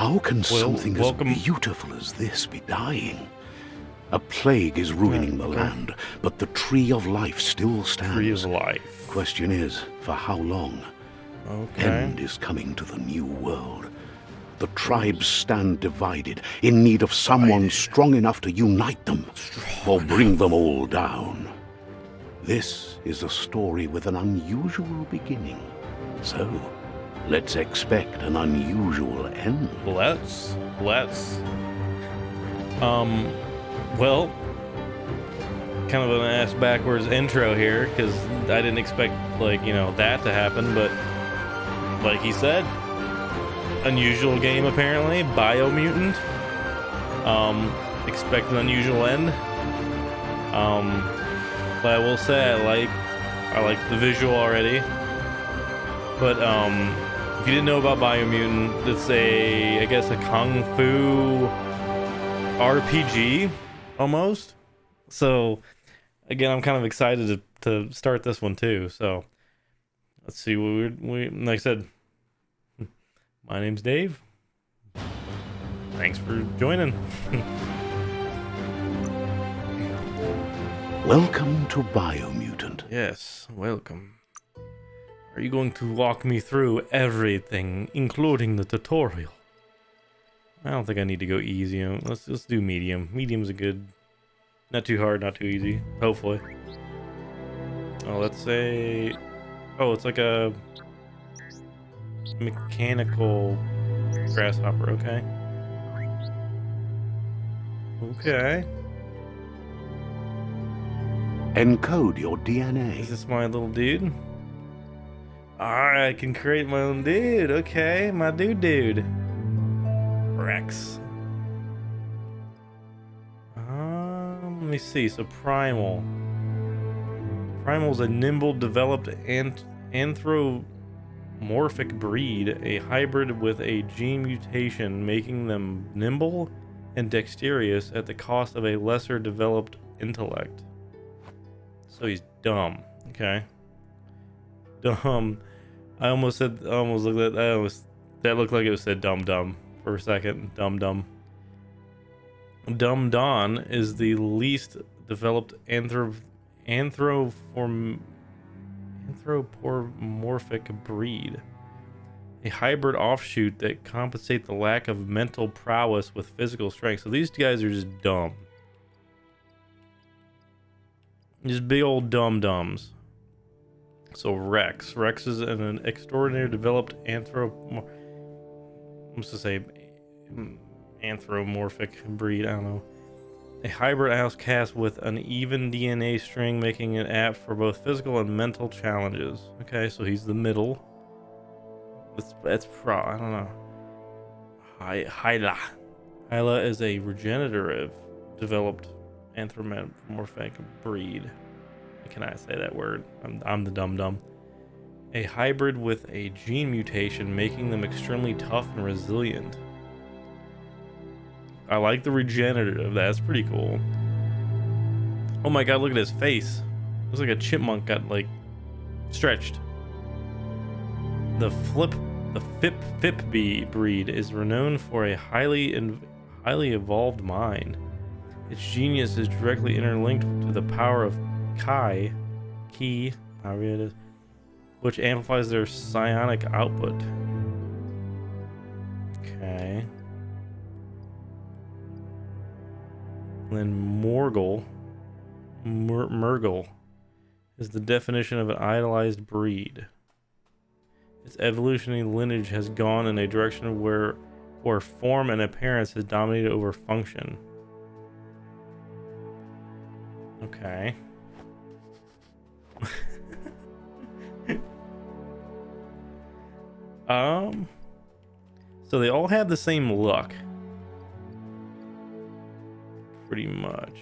How can something as beautiful as this be dying? A plague is ruining the land, but the Tree of Life still stands. Tree of Life. Question is, for how long? End is coming to the new world. The tribes stand divided, in need of someone strong enough to unite them, or bring them all down. This is a story with an unusual beginning. So, let's expect an unusual end. Let's. Well, kind of an ass backwards intro here, because I didn't expect, like, you know, that to happen, but like he said, unusual game apparently, Biomutant. Expect an unusual end. But I will say I like the visual already. But if you didn't know about Biomutant, it's I guess a kung fu RPG almost. So again, I'm kind of excited to start this one too. So let's see what we like I said. My name's Dave. Thanks for joining. Welcome to Biomutant. Yes, welcome. Are you going to walk me through everything, including the tutorial? I don't think I need to go easy. Let's do medium. Medium's a good, not too hard, not too easy. Hopefully. Oh, let's say, it's like a mechanical grasshopper. Okay. Encode your DNA. Is this my little dude? Alright, I can create my own dude. Okay, my dude. Rex. Let me see. So Primal. Primal's a nimble, developed anthropomorphic breed, a hybrid with a gene mutation, making them nimble and dexterous at the cost of a lesser developed intellect. So he's dumb. Okay. Dumb. I almost looked at that looked like it said dumb for a second. Dumb. Dumb Don is the least developed anthropomorphic breed, a hybrid offshoot that compensate the lack of mental prowess with physical strength. So these guys are just dumb. Just big old dumb-dumbs. So Rex is an extraordinary developed anthropomorphic breed. I don't know. A hybrid outcast with an even DNA string, making it apt for both physical and mental challenges. Okay, so he's the middle. I don't know. Hyla is a regenerative developed anthropomorphic breed. Can I say that word? I'm the dumb. A hybrid with a gene mutation, making them extremely tough and resilient. I like the regenerative. That's pretty cool. Oh my god, look at his face. Looks like a chipmunk got like stretched. The Fip breed is renowned for a highly evolved mind. Its genius is directly interlinked to the power of Ki, however it is, which amplifies their psionic output. Okay. Then Murgle is the definition of an idolized breed. Its evolutionary lineage has gone in a direction where form and appearance has dominated over function. Okay. So they all have the same look. Pretty much.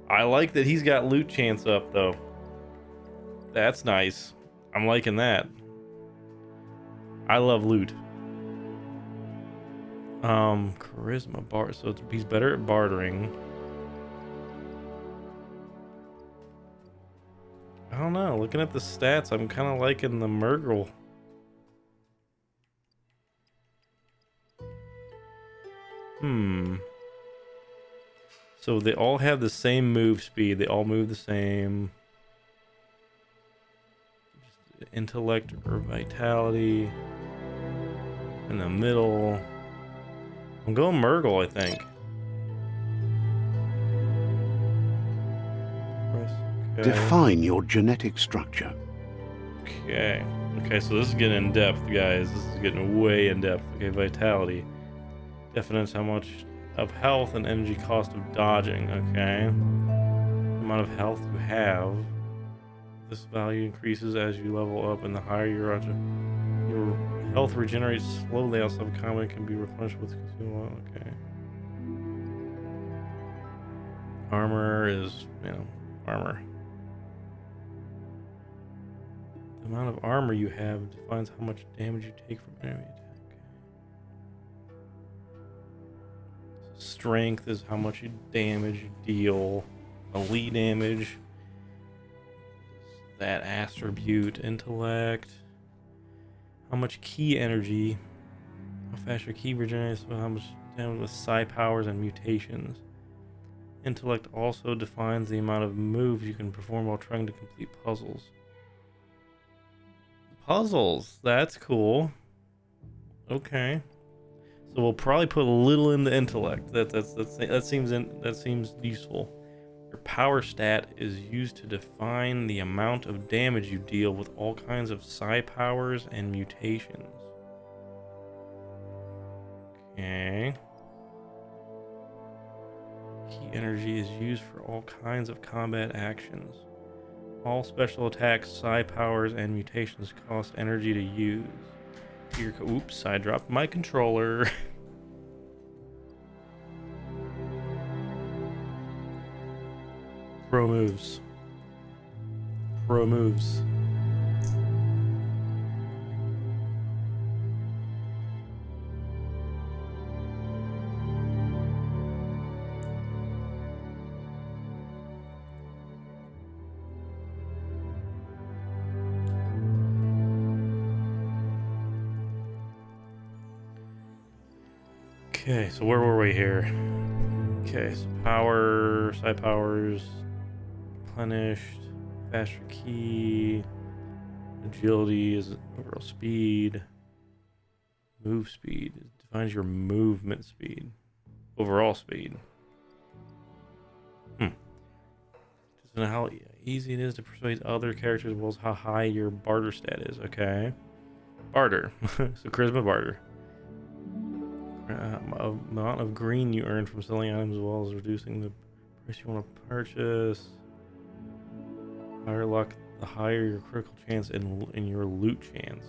I like that he's got loot chance up though. That's nice. I'm liking that. I love loot. Charisma bar, so he's better at bartering. I don't know. Looking at the stats, I'm kind of liking the Murgle. So they all have the same move speed. They all move the same. Intellect or vitality. In the middle. I'm going Murgle, I think. Okay. Define your genetic structure. Okay. Okay, so this is getting in depth, guys. This is getting way in depth. Okay, vitality. Defines how much of health and energy cost of dodging. Okay. The amount of health you have. This value increases as you level up, and the higher your health regenerates slowly outside of combat and can be replenished with consumable. Okay. Armor is, armor. The amount of armor you have defines how much damage you take from enemy attack. Strength is how much damage you deal. Elite damage. That attribute. Intellect. How much key energy. How fast your key regenerates. How much damage with psi powers and mutations. Intellect also defines the amount of moves you can perform while trying to complete puzzles. Puzzles, that's cool. Okay, so we'll probably put a little in the intellect. That seems useful. Your power stat is used to define the amount of damage you deal with all kinds of psi powers and mutations. Okay. Key energy is used for all kinds of combat actions. All special attacks, psi powers, and mutations cost energy to use. Oops, I dropped my controller. Pro moves. Pro moves. Okay, so where were we here? Okay, so power, psi powers, replenished, faster key, agility is overall speed, move speed, it defines your movement speed, overall speed. Doesn't know how easy it is to persuade other characters as well as how high your barter stat is, okay? Barter, so charisma barter. Amount of green you earn from selling items as well as reducing the price you want to purchase. Higher luck, the higher your critical chance and your loot chance.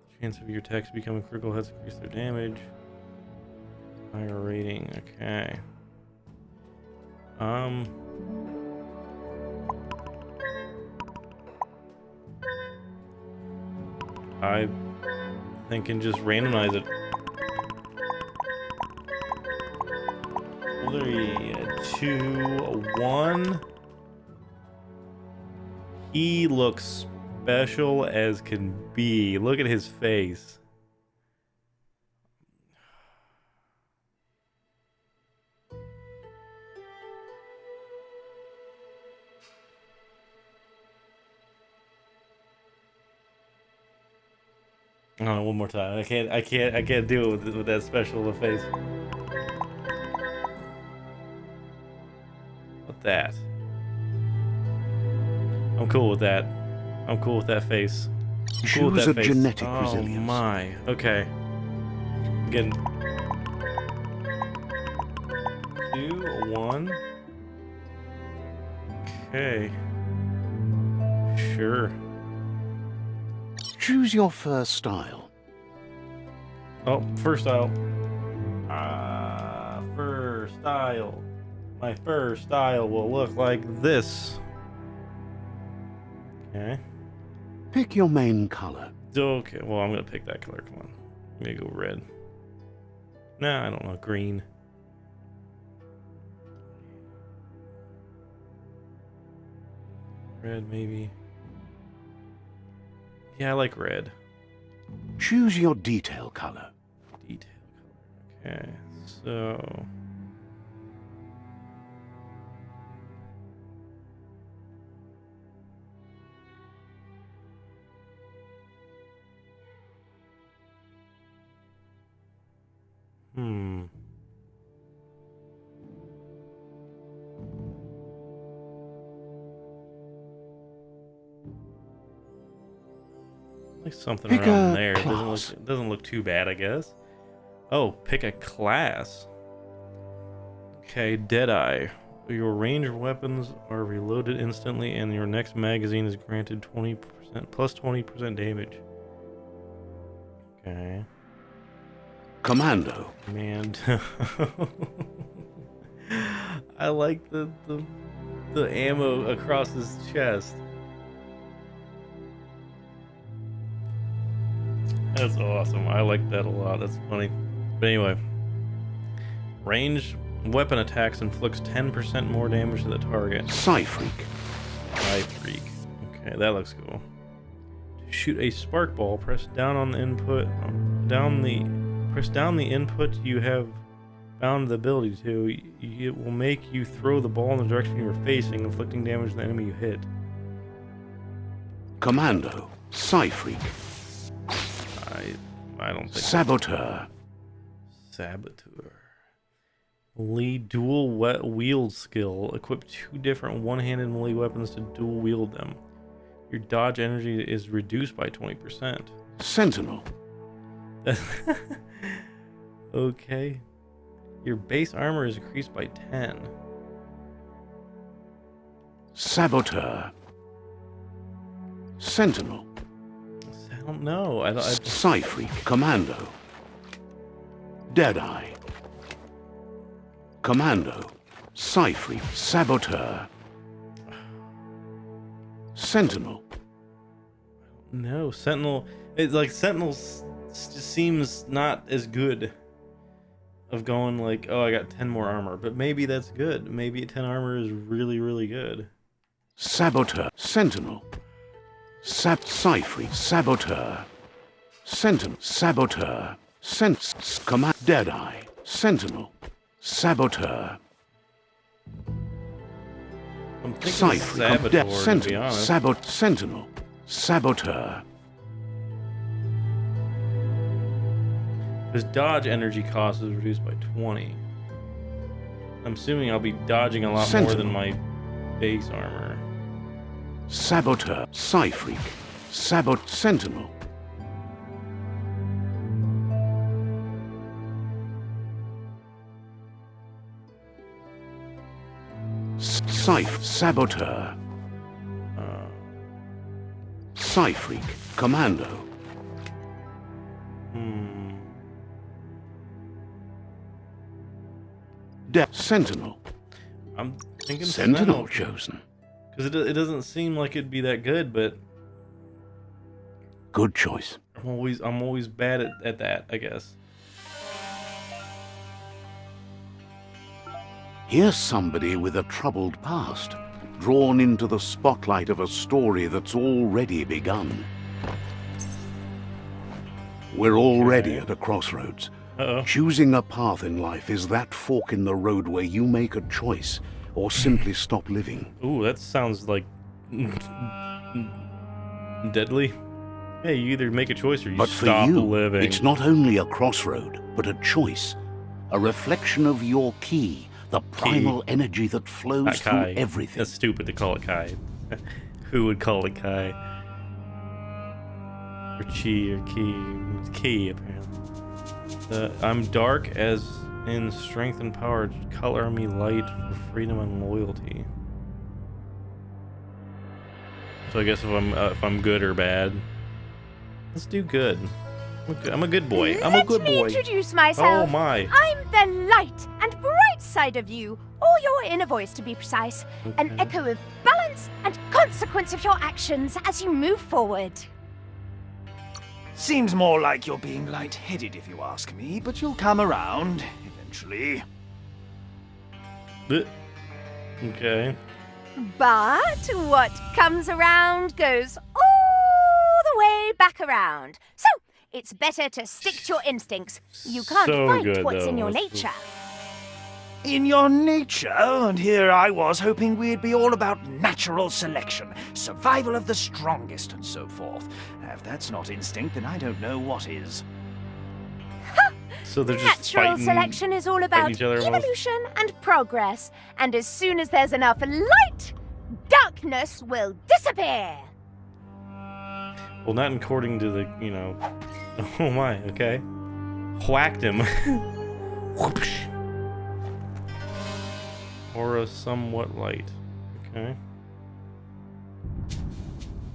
The chance of your attacks becoming critical hits increase their damage. Higher rating, okay. I thinking just randomize it. 3, 2, 1. He looks special as can be. Look at his face. Oh, one more time. I can't do it with that special face. What that? I'm cool with that. I'm cool with that face. I'm cool with Choose that a face. genetic Oh resilience. my. Okay. Again. 2, 1. Okay. Sure. Choose your first style. Oh, first style. First style. My first style will look like this. Okay. Pick your main color. Okay, well, I'm gonna pick that color. Come on. I'm gonna go red. Nah, I don't know. Green. Red, maybe. Yeah, I like red. Choose your detail color. Detail color. Okay, so... Like something Pick around a there. class. It doesn't look too bad, I guess. Oh, pick a class. Okay, Deadeye. Your ranged weapons are reloaded instantly, and your next magazine is granted 20% plus 20% damage. Okay. Commando. Man. I like the ammo across his chest. That's awesome. I like that a lot. That's funny. But anyway, ranged weapon attacks inflicts 10% more damage to the target. Psy-Freak. Psy-Freak. Okay, that looks cool. To shoot a spark ball, press down on the input. Press down the input you have found the ability to. It will make you throw the ball in the direction you are facing, inflicting damage to the enemy you hit. Commando. Psy-Freak. I don't think. Saboteur. Saboteur. Melee dual wield skill. Equip 2 different one-handed melee weapons to dual wield them. Your dodge energy is reduced by 20%. Sentinel. Okay. Your base armor is increased by 10. Saboteur. Sentinel. I don't know. Psy-Freak. Commando. Deadeye. Commando. Psy-Freak. Saboteur. Sentinel. No, Sentinel. It's like Sentinel just seems not as good. Of going like, oh, I got 10 more armor, but maybe that's good. Maybe 10 armor is really, really good. Saboteur. Sentinel. Psy-Freak. Saboteur. Sentinel. Saboteur. Command. Deadeye. Sentinel. Saboteur. I'm thinking Psy-Freak. Saboteur, to be Sentinel. honest. Sentinel. Saboteur. His dodge energy cost is reduced by 20. I'm assuming I'll be dodging a lot more than my base armor. Saboteur. Psy-Freak. Sentinel. Saboteur. Psy-Freak. Commando. Sentinel. I'm thinking Sentinel chosen. Because it doesn't seem like it'd be that good, but good choice. I'm always bad at that, I guess. Here's somebody with a troubled past, drawn into the spotlight of a story that's already begun. We're already at a crossroads. Choosing a path in life is that fork in the road where you make a choice or simply stop living. Ooh, that sounds like deadly. Yeah, you either make a choice or you stop living. It's not only a crossroad, but a choice. A reflection of your ki, the primal energy that flows through everything. That's stupid to call it Kai. Who would call it Kai? Or Chi or Ki. It's Ki, apparently. I'm dark as in strength and power. Color me light for freedom and loyalty. So I guess if I'm good or bad, let's do good. I'm a good boy. I'm a good boy. Let me introduce myself. Oh my! I'm the light and bright side of you, or your inner voice to be precise. Okay. An echo of balance and consequence of your actions as you move forward. Seems more like you're being light-headed if you ask me, but you'll come around eventually. Okay. But what comes around goes all the way back around. So, It's better to stick to your instincts. You can't So fight good, what's in though. your That's- nature. In your nature, and here I was hoping we'd be all about natural selection, survival of the strongest, and so forth. If that's not instinct, then I don't know what is. So they're just Natural fighting. selection is all about each other almost. evolution and progress. And as soon as there's enough light, darkness will disappear. Well, not according to the, you know. Oh my, okay. Whacked him. Whoosh. Aura somewhat light. Okay.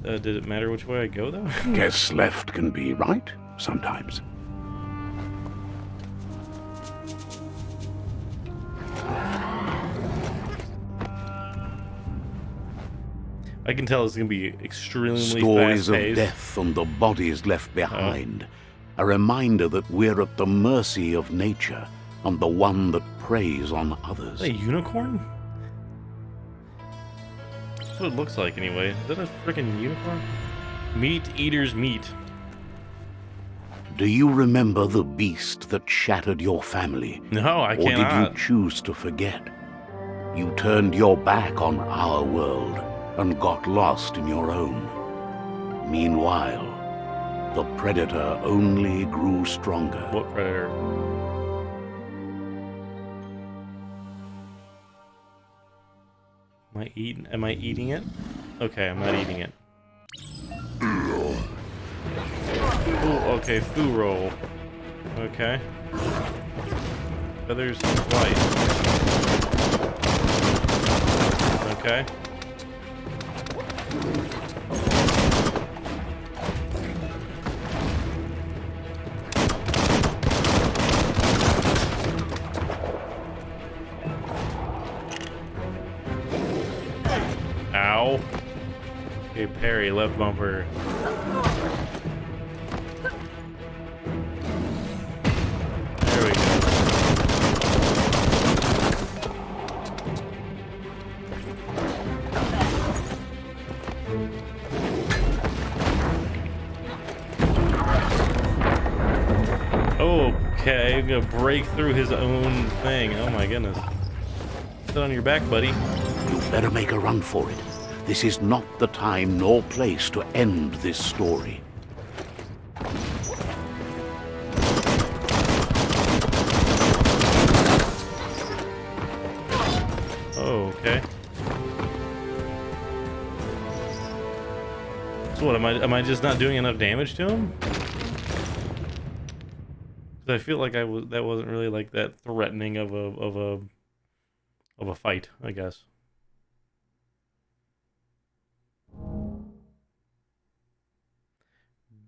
Did it matter which way I go, though? Guess left can be right sometimes. I can tell it's going to be extremely Stories of fast-paced. death and the bodies left behind. A reminder that we're at the mercy of nature and the one that preys on others. A unicorn? That's what it looks like, anyway. Is that a freaking unicorn? Meat eater's meat. Do you remember the beast that shattered your family? No, I Or did cannot. you choose to forget? You turned your back on our world and got lost in your own. Meanwhile, the predator only grew stronger. What predator? Am I eating it? Okay, I'm not eating it. Ooh, okay, foo roll. Okay. Feathers flight. Okay. Ow. Okay, parry, left bumper. There we go. Okay, I'm gonna break through his own thing. Oh my goodness. Sit on your back, buddy. You better make a run for it. This is not the time nor place to end this story. Oh, okay. So what, am I just not doing enough damage to him? 'Cause I feel like that wasn't really like that threatening of a fight, I guess.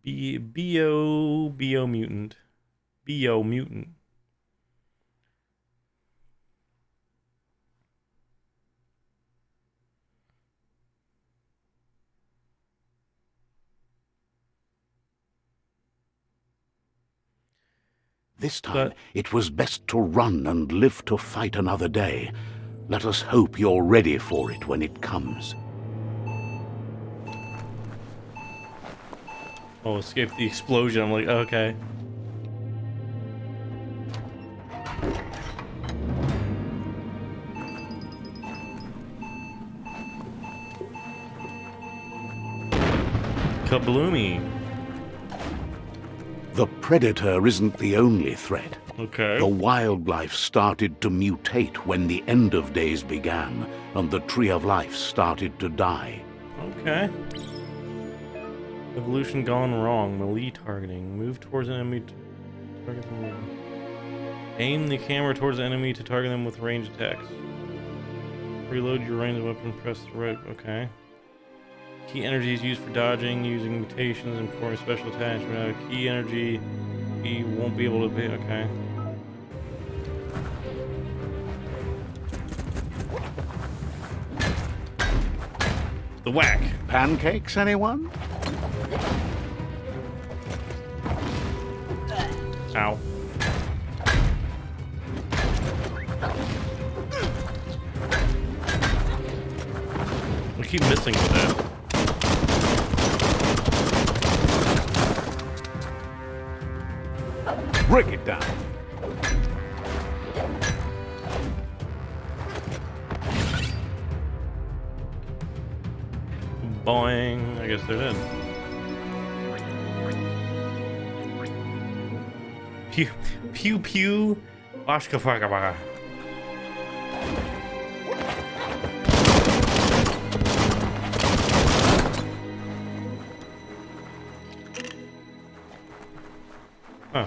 Biomutant. Biomutant. This time, But- it was best to run and live to fight another day. Let us hope you're ready for it when it comes. Oh, escape the explosion. I'm like, okay. Kabloomy. The predator isn't the only threat. Okay. The wildlife started to mutate when the end of days began, and the tree of life started to die. Okay. Evolution gone wrong. Melee targeting. Move towards an enemy to target them. Aim the camera towards the enemy to target them with ranged attacks. Reload your ranged weapon. Press the right. Okay. Key energy is used for dodging, using mutations, and performing special attacks. Key energy, he won't be able to be. Okay. The whack. Pancakes, anyone? Ow. I keep missing with that. Break it down. Boing. I guess they're dead. Pew, pew, pew. Washkafakabaka. Huh.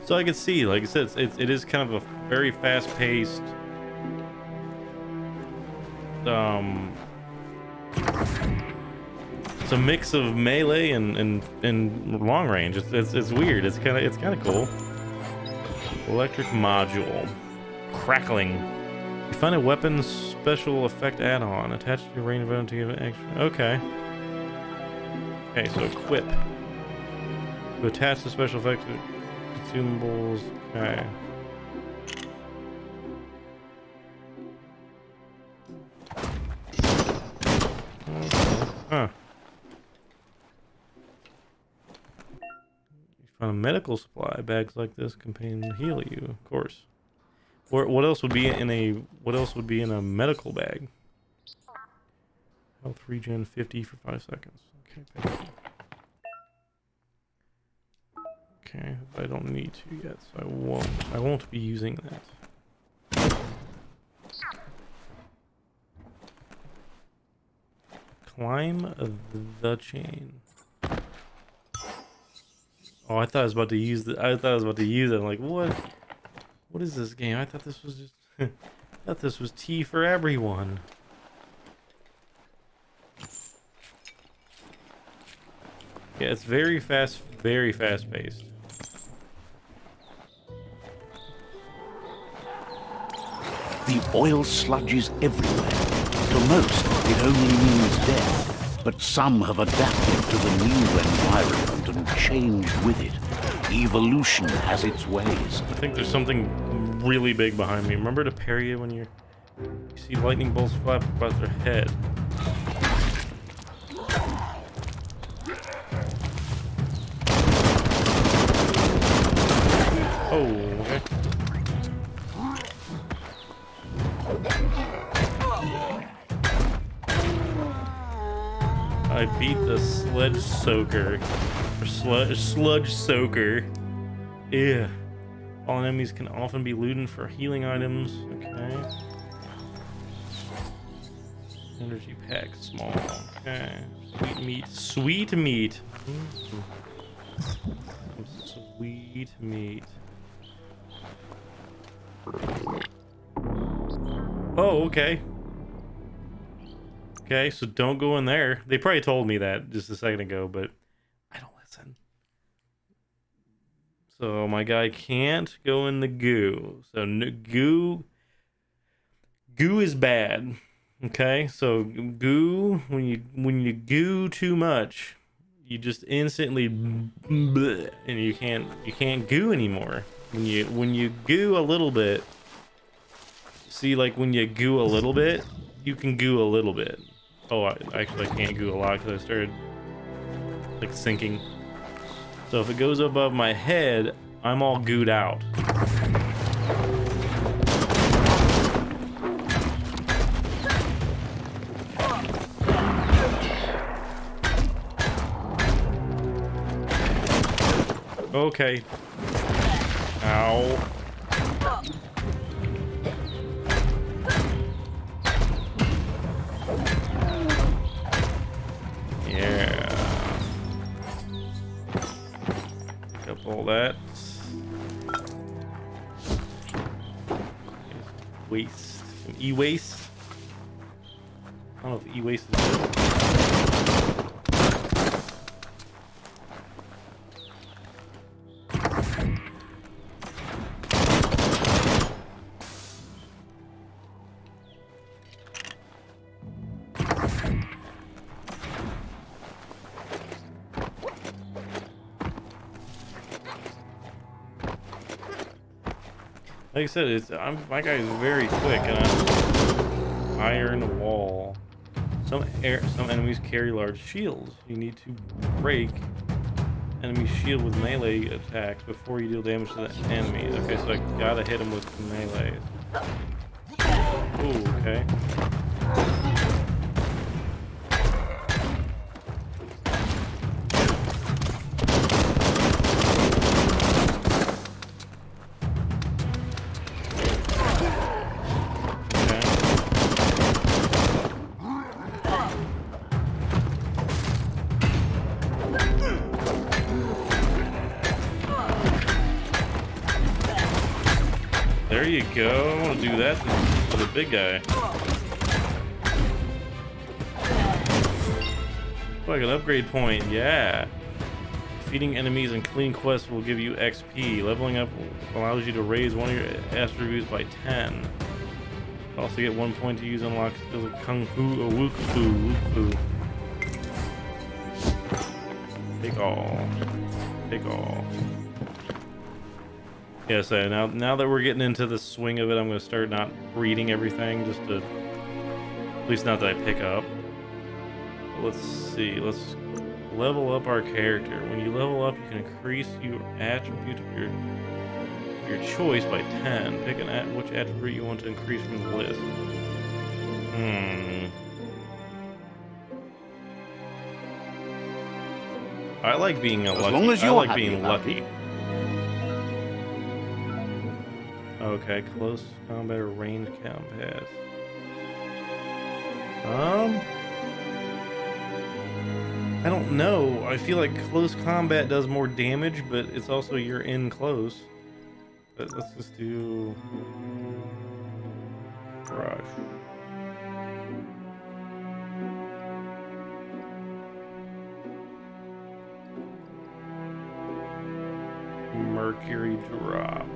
So I can see, like I said, it is kind of a very fast-paced, it's a mix of melee and long range. It's weird. It's kind of cool. Electric module, crackling. You find a weapon special effect add-on attached to your range weapon to give it extra. Okay. Okay, so equip. To attach the special effect to consumables. Okay. Huh. You find a medical supply. Bags like this contain heal you, of course. Or what else would be in a medical bag? Health regen 50 for 5 seconds. Okay, thank you. Okay, I don't need to yet, so I won't be using that. Climb the chain. Oh, I thought I was about to use it. I'm like, what? What is this game? I thought this was just I thought this was tea for everyone. Yeah, it's very fast paced. The oil sludges everywhere. To most, it only means death. But some have adapted to the new environment and changed with it. Evolution has its ways. I think there's something really big behind me. Remember to parry it when you see lightning bolts fly across their head. Oh, okay. I beat the sludge soaker. Or sludge soaker. Yeah. Fallen enemies can often be looted for healing items. Okay. Energy pack, small. Okay. Sweet meat. Sweet meat. Sweet meat. Oh, okay. Okay, so don't go in there. They probably told me that just a second ago, but I don't listen. So my guy can't go in the goo. So goo is bad. Okay, so goo, when you goo too much, you just instantly bleh, and you can't goo anymore. When you goo a little bit, see, like when you goo a little bit, you can goo a little bit. Oh, I can't goo a lot because I started like sinking. So if it goes above my head, I'm all gooed out. Okay. Ow. Yeah. Pick up all that. Waste. Some e-waste. I don't know if e-waste is good. Like I said, my guy is very quick, and Iron wall. Some enemies carry large shields. You need to break enemy shield with melee attacks before you deal damage to the enemies. Okay, so I gotta hit them with melees. Ooh, okay. There you go. I want to do that to the big guy. Like an upgrade point, yeah. Defeating enemies and completing quests will give you XP. Leveling up allows you to raise one of your attributes by 10. Also get 1 point to use unlock skills of Kung Fu or Wuk Fu. Take all. Take all. Yeah, so now that we're getting into the swing of it, I'm going to start not reading everything, just to, at least not that I pick up. But let's see, let's level up our character. When you level up, you can increase your attribute of your choice by 10. Pick which attribute you want to increase from the list. I like being lucky. As long as you're happy being about lucky. it. Okay, close combat or range combat. I don't know. I feel like close combat does more damage, but it's also you're in close. But let's just do Rush. Mercury drop.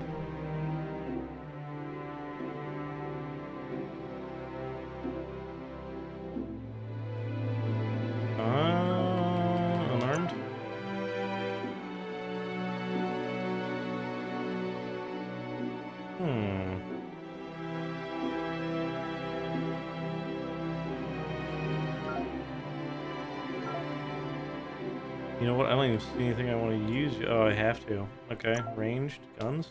Unarmed. You know what? I don't even see anything I want to use. Oh, I have to. Okay, ranged guns.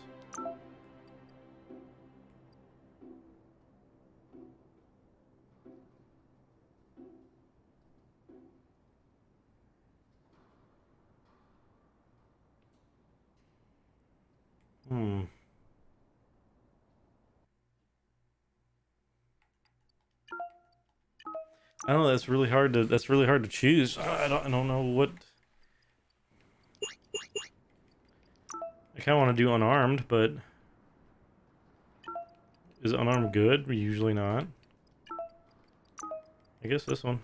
I don't know. That's really hard to. That's really hard to choose. I don't know what. I kind of want to do unarmed, but is unarmed good? Usually not. I guess this one.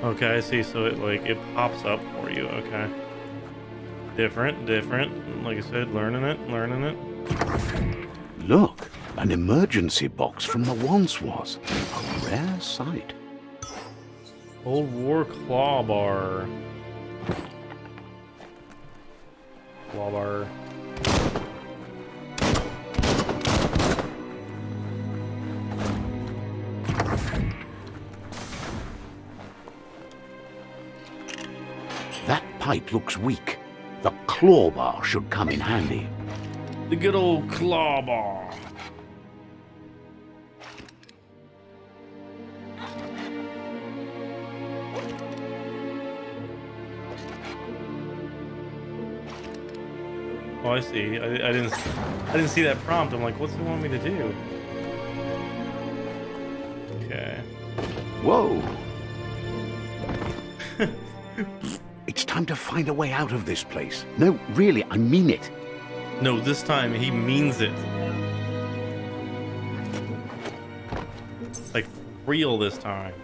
Okay, I see. So it pops up for you. Okay. Different. Like I said, learning it. Look, an emergency box from the once was. A rare sight. Old War Claw Bar. Claw Bar. That pipe looks weak. The claw bar should come in handy. The good old Claw Bar. Oh, I see. I didn't see that prompt. I'm like, what's it want me to do? Okay. Whoa! It's time Time to find a way out of this place. No, really, I mean it. No, this time he means it. Like, real this time.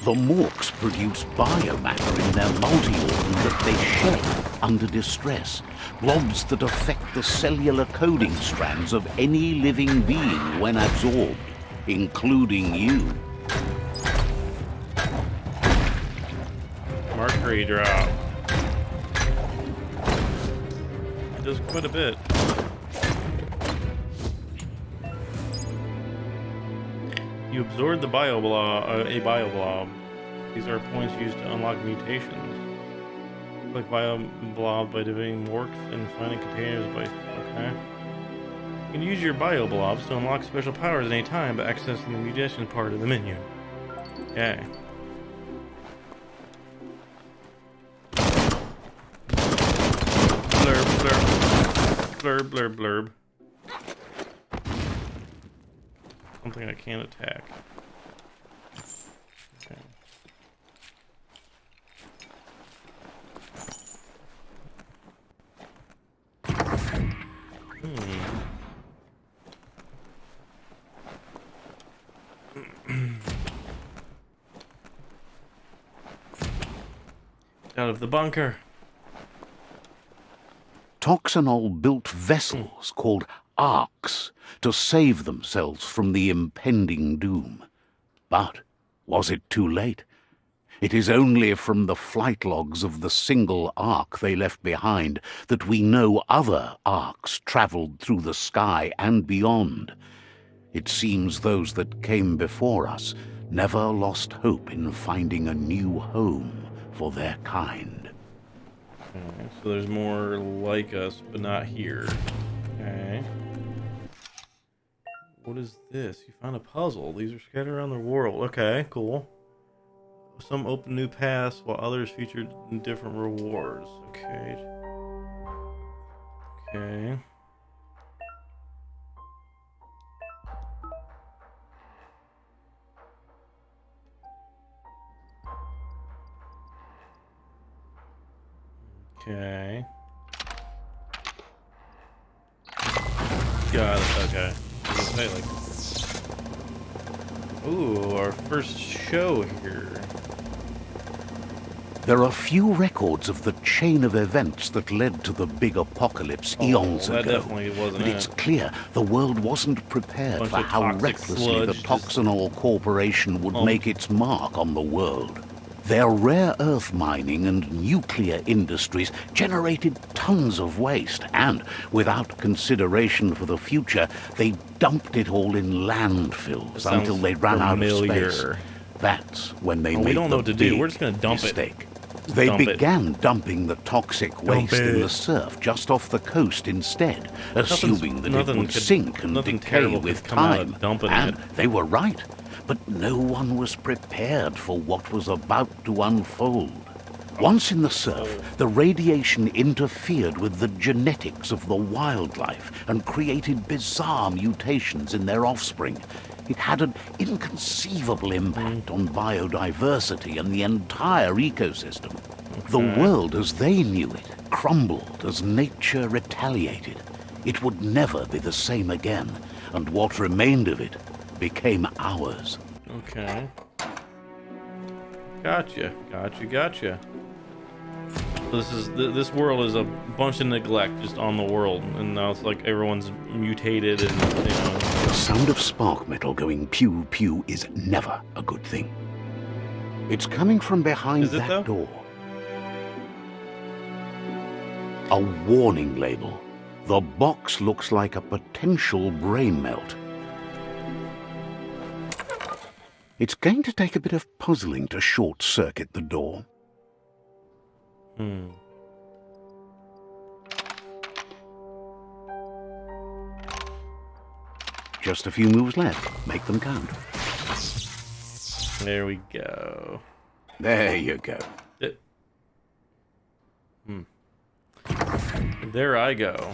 The Morks produce biomatter in their multi-organ that they shed under distress. Blobs that affect the cellular coding strands of any living being when absorbed, including you. Mercury drop. It does quite a bit. You absorbed the a bioblob. These are points used to unlock mutations. Like bioblob by defeating morks and finding containers by... Okay. You can use your bioblobs to unlock special powers at any time by accessing the mutation part of the menu. Okay. Blurb, blurb. Blurb, blurb, blurb. Something I can't attack. Okay. Out of the bunker. Toxanol built vessels called arcs to save themselves from the impending doom. But was it too late? It is only from the flight logs of the single arc they left behind that we know other arcs traveled through the sky and beyond. It seems those that came before us never lost hope in finding a new home for their kind. Okay, so there's more like us, but not here. Okay. What is this? You found a puzzle. These are scattered around the world. Okay, cool. Some open new paths, while others featured different rewards. Okay. Okay. Okay. Got it. Okay. I was gonna say, like, ooh, our first show here. There are few records of the chain of events that led to the big apocalypse eons that ago. definitely wasn't But it's clear the world wasn't prepared Bunch for of how toxic recklessly the sludge just- Toxanol Corporation would make its mark on the world. Their rare earth mining and nuclear industries generated tons of waste, and without consideration for the future, they dumped it all in landfills That until sounds they ran out of familiar. space. That's when they made we don't know the what to do. big We're just gonna dump it. mistake. They dump it. began dumping the toxic waste in it. the surf just off the coast instead, assuming that it nothing would could- sink and nothing decay terrible with could come out of time. dumping And it. they were right. But no one was prepared for what was about to unfold. Once in the surf, the radiation interfered with the genetics of the wildlife and created bizarre mutations in their offspring. It had an inconceivable impact on biodiversity and the entire ecosystem. The world as they knew it crumbled as nature retaliated. It would never be the same again, and what remained of it became ours. Okay. Gotcha. Gotcha. This world is a bunch of neglect just on the world, and now it's like everyone's mutated and, you know. The sound of spark metal going pew pew is never a good thing. It's coming from behind Is it, that though? door. A warning label. The box looks like a potential brain melt. It's going to take a bit of puzzling to short-circuit the door. Just a few moves left. Make them count. There we go. There you go. There I go.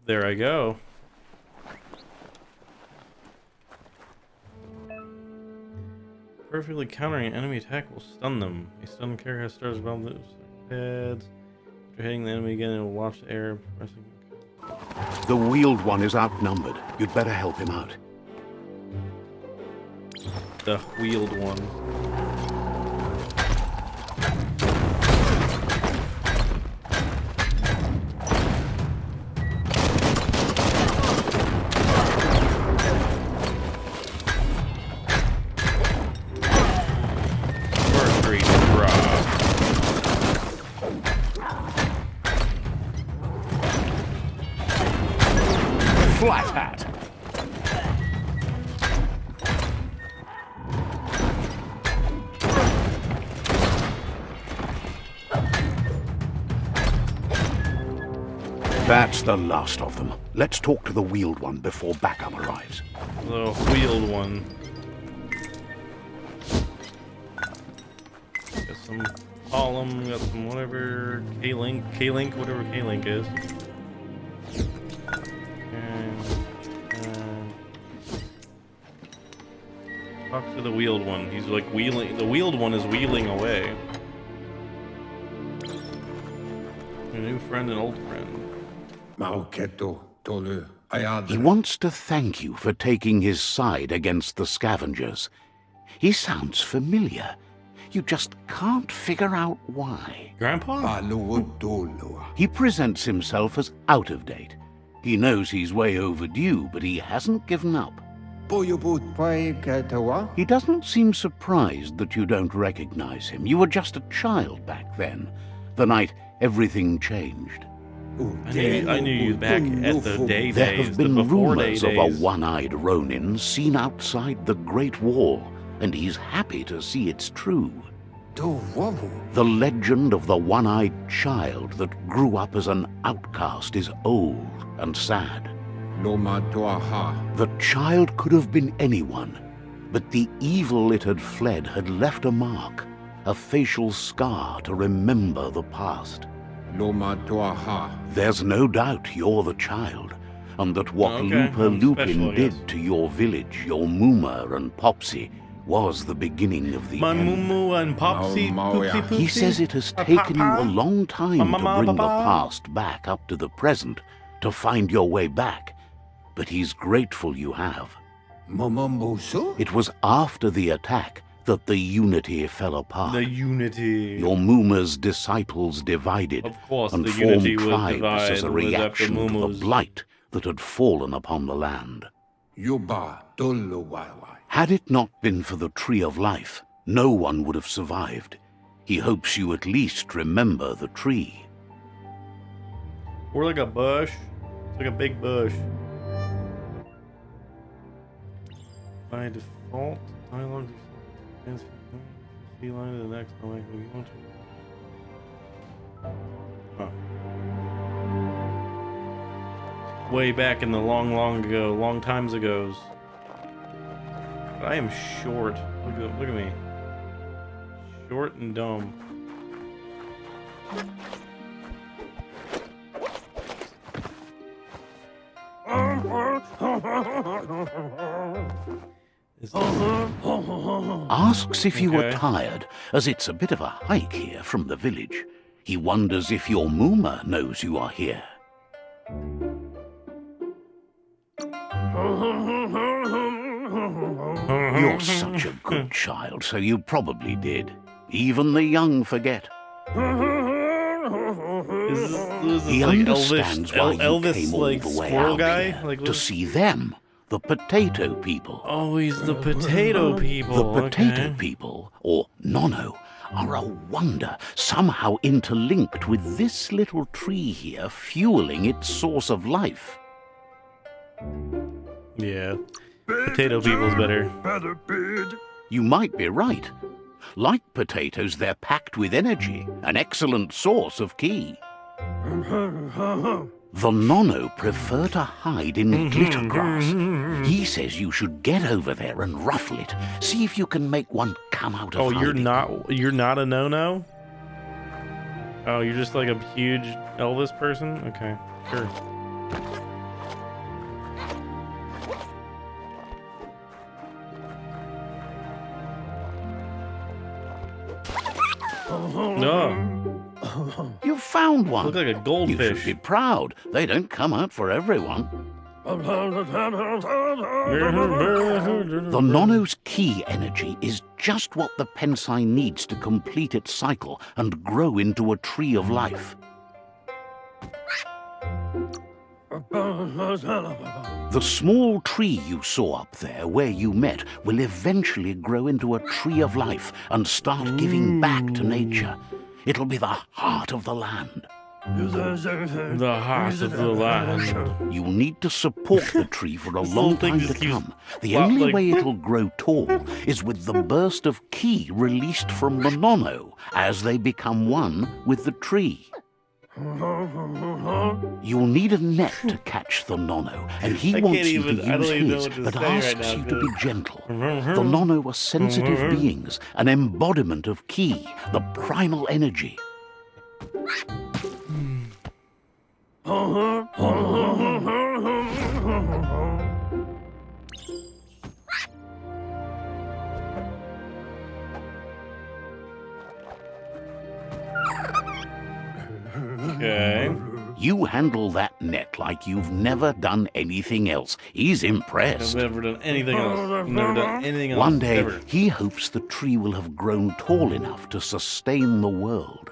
There I go. Perfectly countering an enemy attack will stun them. A stun character has stars above those heads. After hitting the enemy again, it will watch the air, pressing. The wheeled one is outnumbered. You'd better help him out. The wheeled one. Flat hat. That's the last of them. Let's talk to the wheeled one before backup arrives. The wheeled one. Got some column, got some whatever K-Link, whatever K-Link is. Talk to the wheeled one. He's like wheeling. The wheeled one is wheeling away. A new friend, an old friend. He wants to thank you for taking his side against the scavengers. He sounds familiar. You just can't figure out why. Grandpa? He presents himself as out of date. He knows he's way overdue, but he hasn't given up. He doesn't seem surprised that you don't recognize him. You were just a child back then, the night everything changed. I knew you back at the day days, There have been the before day rumors of a days. one-eyed Ronin seen outside the Great Wall, and he's happy to see it's true. The legend of the one-eyed child that grew up as an outcast is old and sad. The child could have been anyone, but the evil it had fled had left a mark, a facial scar to remember the past. There's no doubt you're the child, and that what Okay, Looper I'm Lupin special, I guess. did to your village, your Mooma and Popsy, was the beginning of the My end. moo and Popsy, Poopsie, He Poopsie. says it has taken you a long time to Mama, bring the Papa. past back up to the present, to find your way back, but he's grateful you have. It was after the attack that the Unity fell apart. The Unity. Your Mooma's disciples divided Of course, and the formed Unity would tribes divide as a with after reaction to the Mooma's. blight that had fallen upon the land. Had it not been for the Tree of Life, no one would have survived. He hopes you at least remember the tree. We're like a bush. It's like a big bush. By default, dialogue is C line to the next line. We want to. Huh. Way back in the long times ago. But I am short. Look at me. Short and dumb. Asks if you were Okay. tired, as it's a bit of a hike here from the village. He wonders if your Mooma knows you are here. You're such a good child, so you probably did. Even the young forget. Is He this like understands why you Elvis came all like the way squirrel out guy? here, Like to what- see them, the potato people. Oh, he's the potato people. The potato okay. people, or Nono, are a wonder, somehow interlinked with this little tree here, fueling its source of life. Yeah. Potato people's better. You might be right. Like potatoes, they're packed with energy, an excellent source of ki. The Nono prefer to hide in glitter grass. He says you should get over there and ruffle it. See if you can make one come out of Oh, hiding. you're not a no-no? Oh, you're just like a huge Elvis person? Okay, sure. No, You found one. look like a You should goldfish. be proud. They don't come out for everyone. The Nono's key energy is just what the Pensai needs to complete its cycle and grow into a tree of life. The small tree you saw up there where you met will eventually grow into a tree of life and start giving back to nature. It'll be the heart of the land. The heart of the land. You'll need to support the tree for a This long little thing time to just keeps come. The only like- way it'll grow tall is with the burst of ki released from the Nono as they become one with the tree. You'll need a net to catch the Nono, and he I wants can't you even- to I don't use even know his, what to but say right asks now, you to be dude. gentle. The Nono are sensitive beings, an embodiment of ki, the primal energy. Okay. You handle that net like you've never done anything else. He's I've impressed. never done anything else. I've never done anything else. One day, Ever. he hopes the tree will have grown tall enough to sustain the world.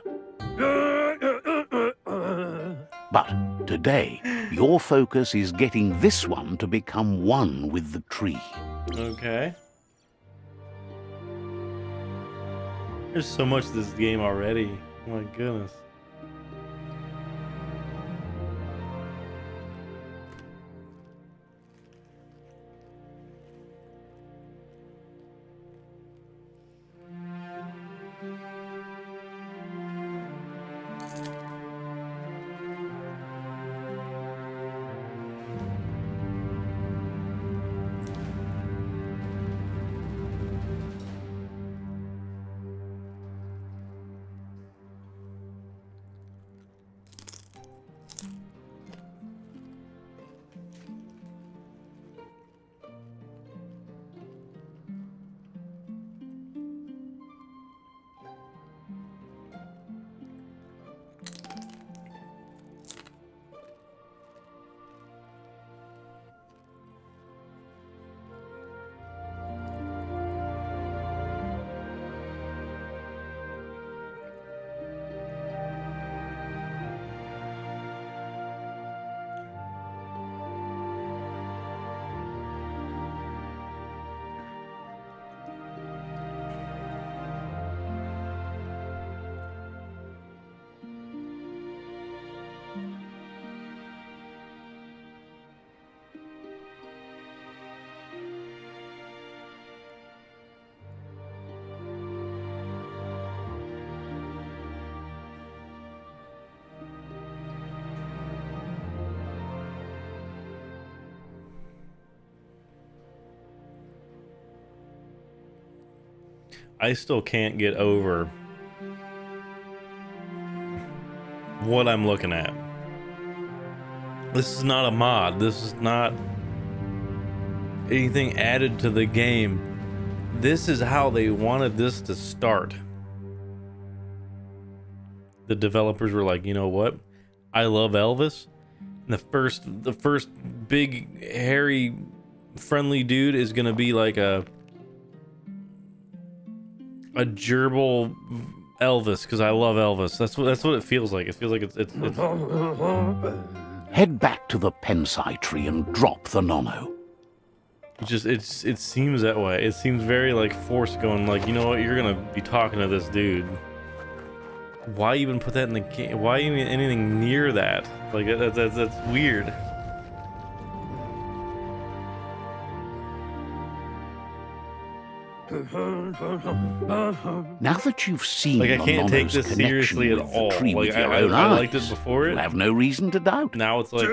But today, your focus is getting this one to become one with the tree. Okay. There's so much to this game already. Oh my goodness. I still can't get over what I'm looking at. This is not a mod. This is not anything added to the game. This is how they wanted this to start. The developers were like, you know what? I love Elvis. And the first big hairy friendly dude is gonna be like a gerbil Elvis, because I love Elvis. That's what it feels like. It feels like it's Head back to the Pensai tree and drop the Nono. it seems that way. It seems very like forced, going like, you know what, you're gonna be talking to this dude. Why even put that in the game? Why even anything near that? Like that's weird. Now that you've seen Like, I the can't take Nono's this connection seriously at with the all. tree Like, with your I own liked it eyes, before it. you have no reason to doubt. Now it's like,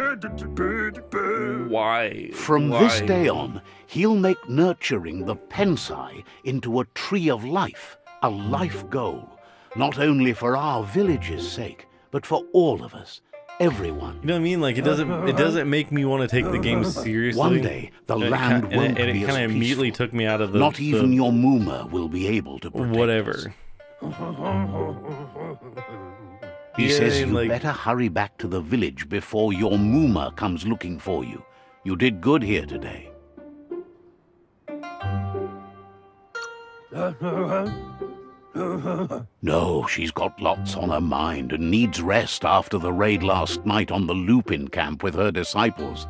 why? From Why? this day on, he'll make nurturing the Pensai into a tree of life, a life goal, not only for our village's sake, but for all of us, everyone. You know what I mean? Like, it doesn't make me want to take the game seriously. One day, the And it land ki- won't and be it as kind of immediately peaceful. took me out of the Not even your Muma will be able to protect us. whatever. He Yeah, says and, you like- better hurry back to the village before your Mooma comes looking for you. You did good here today. No, she's got lots on her mind and needs rest after the raid last night on the Lupin camp with her disciples.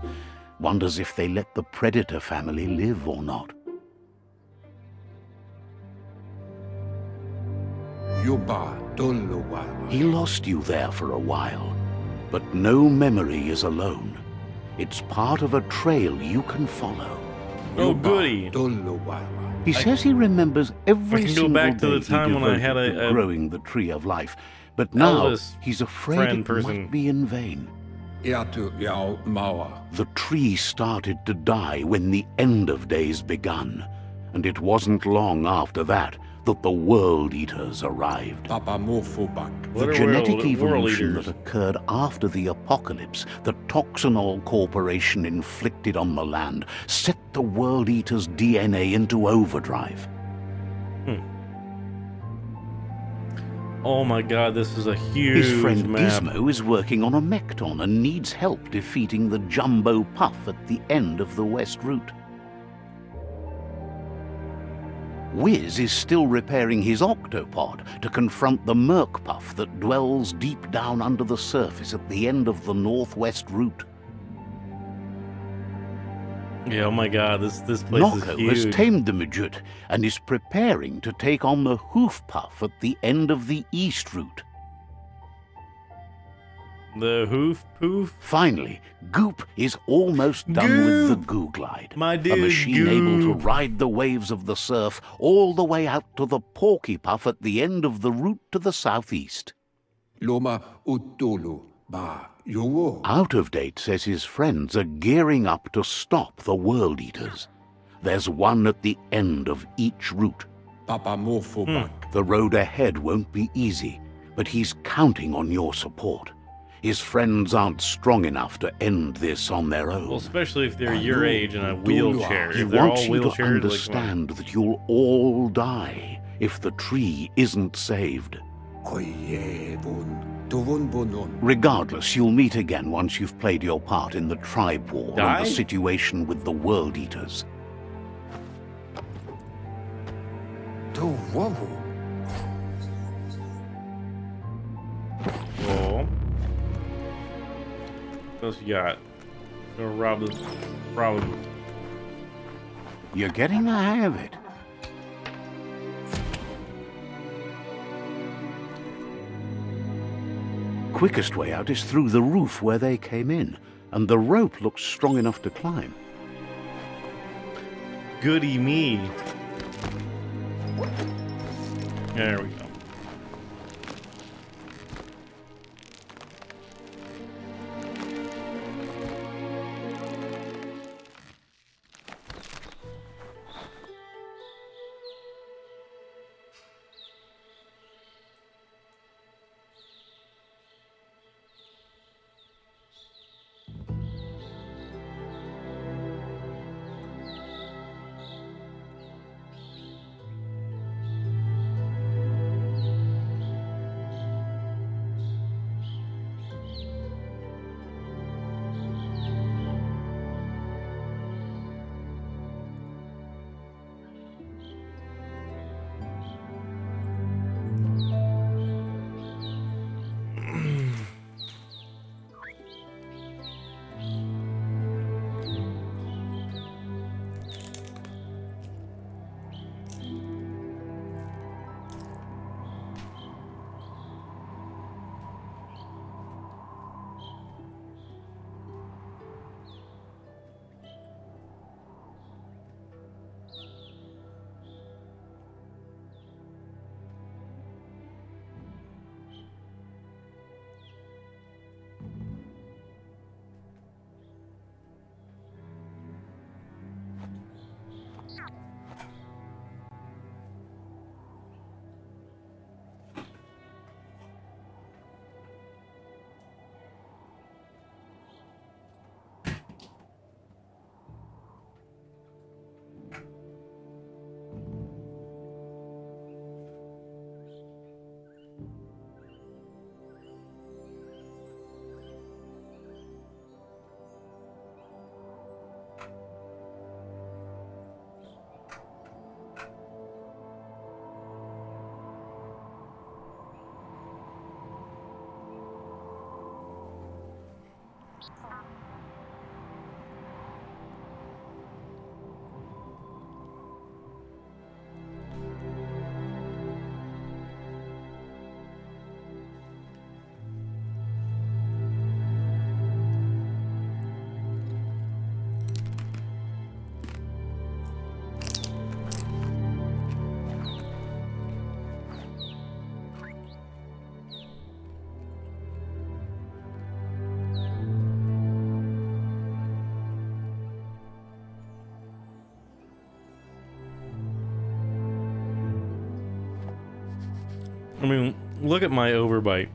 Wonders if they let the Predator family live or not. He lost you there for a while, but no memory is alone. It's part of a trail you can follow. Oh, goody. He says he remembers every I can go single back to day the time he when I devoted had to a growing the Tree of Life, but now Elvis he's afraid friend it person. might be in vain. The tree started to die when the end of days begun, and it wasn't long after that that the World Eaters arrived. What The are genetic world evolution eaters? that occurred after the apocalypse the Toxinol Corporation inflicted on the land set the World Eaters' DNA into overdrive. Oh my god, this is a huge His friend map. Gizmo is working on a Mekton and needs help defeating the Jumbo Puff at the end of the West Route. Wiz is still repairing his octopod to confront the Merc Puff that dwells deep down under the surface at the end of the Northwest Route. Yeah, oh my god, this place Nocco is huge. has tamed the midget and is preparing to take on the Hoof Puff at the end of the East Route. The hoof poof. Finally, Goop is almost done with the Goo Glide, My a dude, machine able to Goop. ride the waves of the surf all the way out to the Porky Puff at the end of the route to the southeast. Out of Date says his friends are gearing up to stop the World Eaters. There's one at the end of each route. The road ahead won't be easy, but he's counting on your support. His friends aren't strong enough to end this on their own. Well, especially if they're your age in a wheelchair. He If they're all wants you to wheelchairs, understand that you'll all die if the tree isn't saved. Regardless, you'll meet again once you've played your part in the tribe war Die? and the situation with the World Eaters. Cool. What else you got? Gonna rob this. Rob him. You're getting the hang of it. Quickest way out is through the roof where they came in, and the rope looks strong enough to climb. Goody me. There we go. I mean, look at my overbite.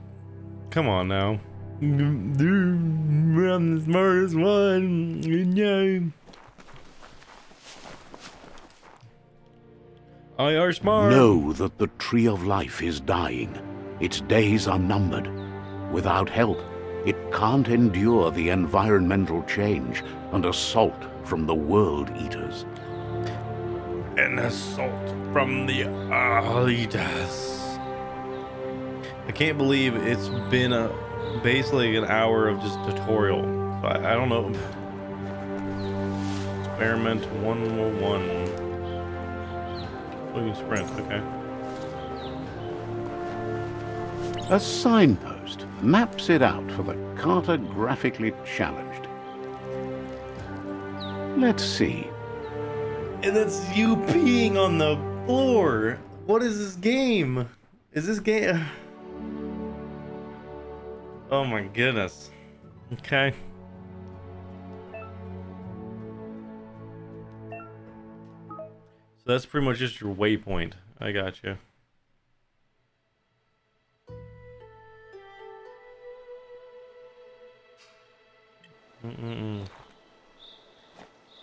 Come on now. Dude, I'm the smartest one. Yeah. I are smart. Know that the Tree of Life is dying. Its days are numbered. Without help, it can't endure the environmental change and assault from the World Eaters. An assault from the Eaters. I can't believe it's been basically an hour of just tutorial. So I don't know. Experiment 101. Oh, you can sprint, okay. A signpost maps it out for the cartographically challenged. Let's see. And that's you peeing on the floor. What is this game? Is this game? Oh my goodness. Okay. So that's pretty much just your waypoint. I got you.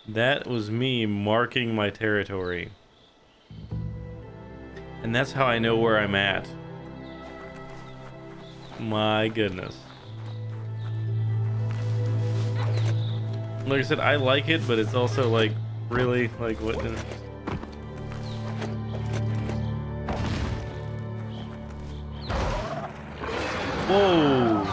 That was me marking my territory. And that's how I know where I'm at. My goodness. Like I said, I like it, but it's also like, really? Like, what? Whoa!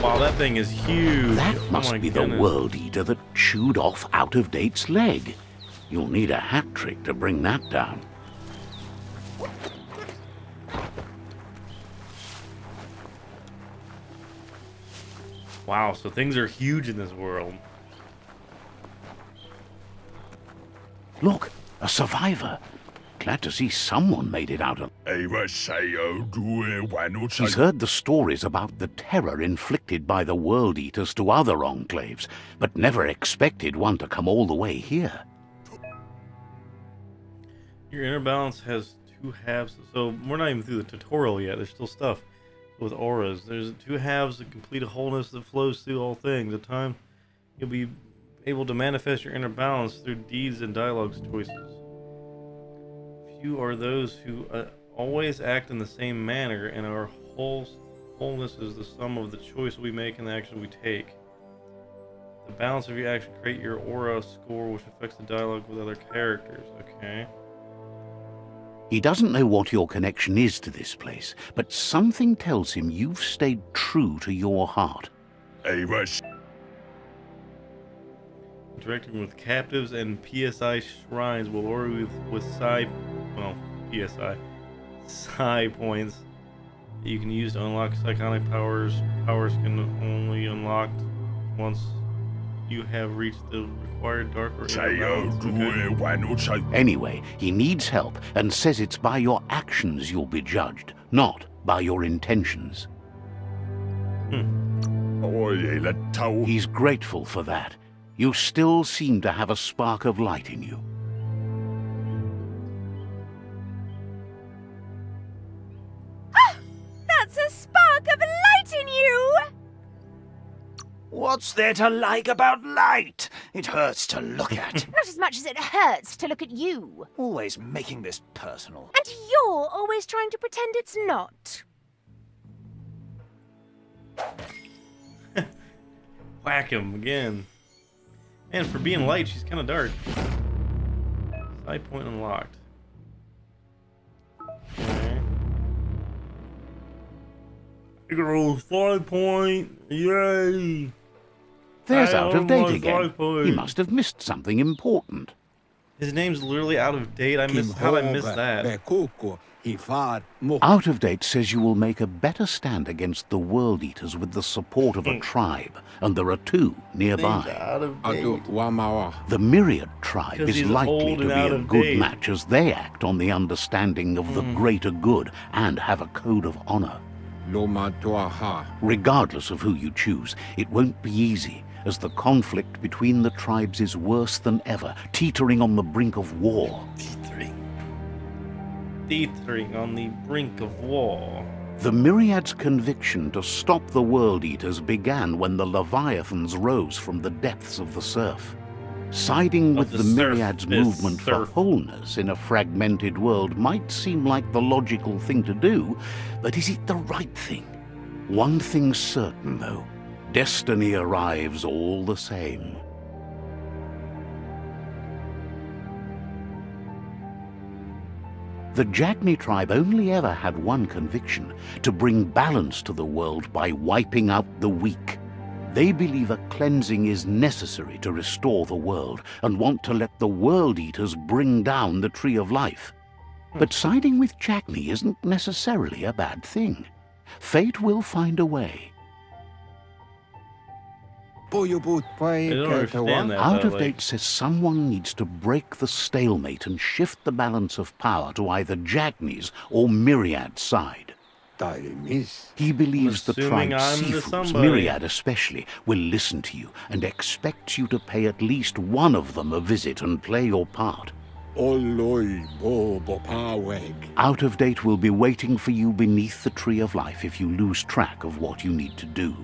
Wow, that thing is huge. That must be goodness. the World Eater that chewed off Out of Date's leg. You'll need a hat trick to bring that down. Wow, so things are huge in this world. Look, a survivor. Glad to see someone made it out of... He's heard the stories about the terror inflicted by the World Eaters to other enclaves, but never expected one to come all the way here. Your inner balance has two halves, so we're not even through the tutorial yet. There's still stuff with auras. There's two halves that complete a wholeness that flows through all things. At time, you'll be able to manifest your inner balance through deeds and dialogue choices. Few are those who always act in the same manner, and our wholeness is the sum of the choice we make and the action we take. The balance of your action create your aura score, which affects the dialogue with other characters. Okay. He doesn't know what your connection is to this place, but something tells him you've stayed true to your heart. Interacting with captives and PSI shrines will order with psi points that you can use to unlock psychotic powers. Powers can only unlock once you have reached the required dark or inner balance. Okay. Anyway, he needs help and says it's by your actions you'll be judged, not by your intentions. He's grateful for that. You still seem to have a spark of light in you. That's a spark of light in you! What's there to like about light? It hurts to look at. Not as much as it hurts to look at you. Always making this personal. And you're always trying to pretend it's not. Whack him again. And for being light, she's kind of dark. Side point unlocked. Okay. Girl, side point. Yay. There's Out of Date again. He must have missed something important. His name's literally out of date. How'd I miss that? Out of Date says you will make a better stand against the World Eaters with the support of a tribe, and there are two nearby. Out of date. The Myriad tribe 'Cause is he's likely old to and be out a of good date. match as they act on the understanding of the greater good and have a code of honor. Regardless of who you choose, it won't be easy, as the conflict between the tribes is worse than ever, teetering on the brink of war. Teetering on the brink of war. The Myriad's conviction to stop the World Eaters began when the Leviathans rose from the depths of the surf. Siding with the Myriad's movement for wholeness in a fragmented world might seem like the logical thing to do, but is it the right thing? One thing's certain, though. Destiny arrives all the same. The Jagni tribe only ever had one conviction: to bring balance to the world by wiping out the weak. They believe a cleansing is necessary to restore the world, and want to let the World Eaters bring down the Tree of Life. But siding with Jagni isn't necessarily a bad thing. Fate will find a way. I don't understand that. Out of Date says someone needs to break the stalemate and shift the balance of power to either Jagni's or Myriad's side. He believes the tribe's Sifus, Myriad especially, will listen to you and expects you to pay at least one of them a visit and play your part. Out of Date will be waiting for you beneath the Tree of Life if you lose track of what you need to do.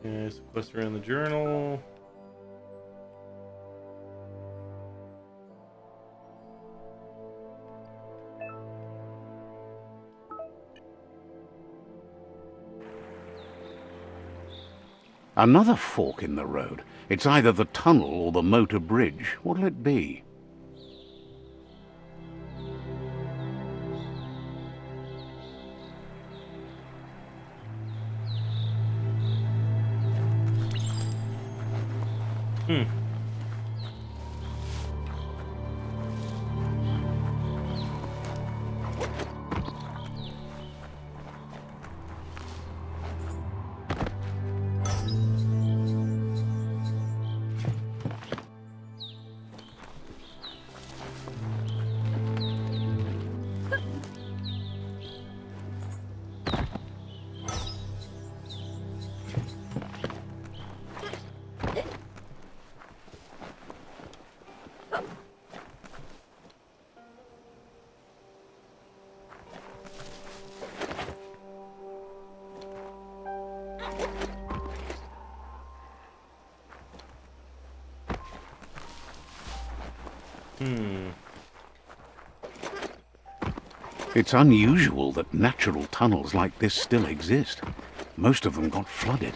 Okay, sequester in the journal. Another fork in the road. It's either the tunnel or the motor bridge. What'll it be? It's unusual that natural tunnels like this still exist. Most of them got flooded.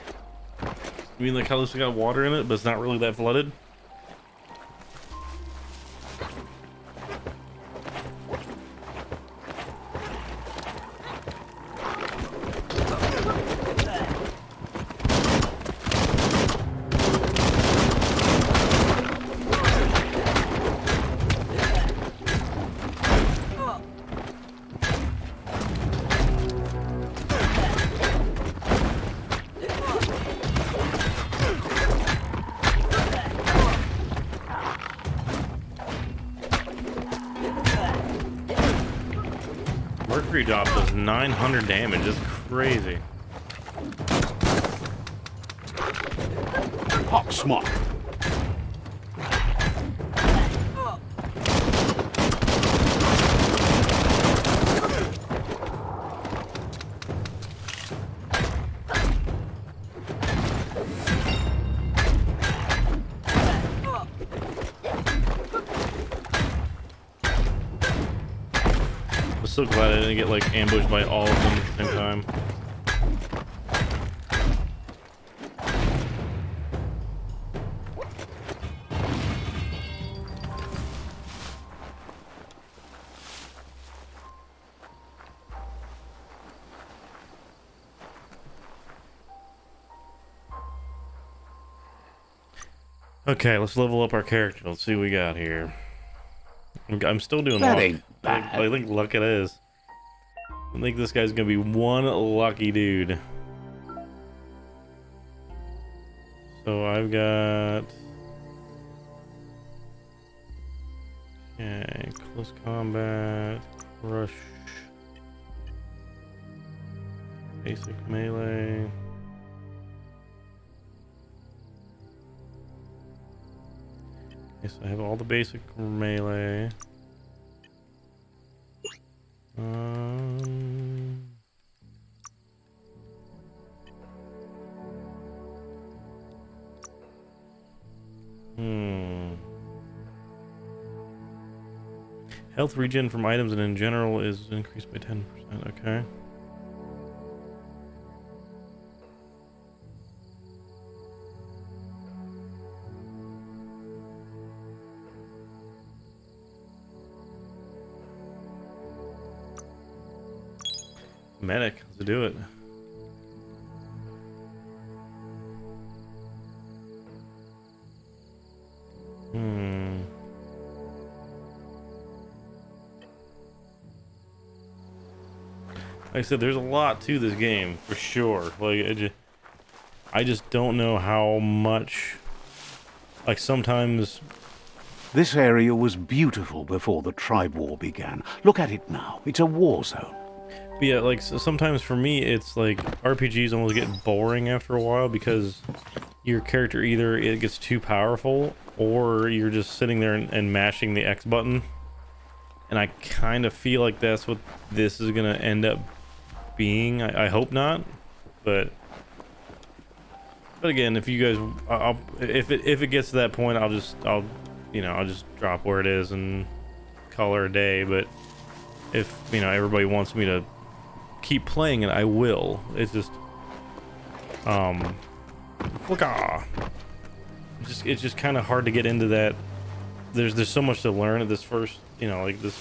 You mean like how this got water in it, but it's not really that flooded? Mercury drop does 900 damage. That's crazy. Hot smock. So glad I didn't get like ambushed by all of them at the same time. Okay, let's level up our character. Let's see what we got here. I'm still doing That luck. ain't bad. I think luck it is. I think this guy's gonna be one lucky dude. So I've got... Okay, close combat, rush. Basic melee. Okay, so I have all the basic melee. Health regen from items and in general is increased by 10%. Okay. Medic, let's do it. Like I said, there's a lot to this game for sure. Like, I just don't know how much. Like sometimes. This area was beautiful before the tribe war began. Look at it now. It's a war zone. But yeah, like so sometimes for me, it's like RPGs almost get boring after a while because your character either it gets too powerful or you're just sitting there and mashing the X button. And I kind of feel like that's what this is gonna end up being. I hope not, but again, if you guys, if it gets to that point, I'll just drop where it is and call her a day. But if everybody wants me to keep playing it, I will. It's just it's just kind of hard to get into that. There's so much to learn at this first, like this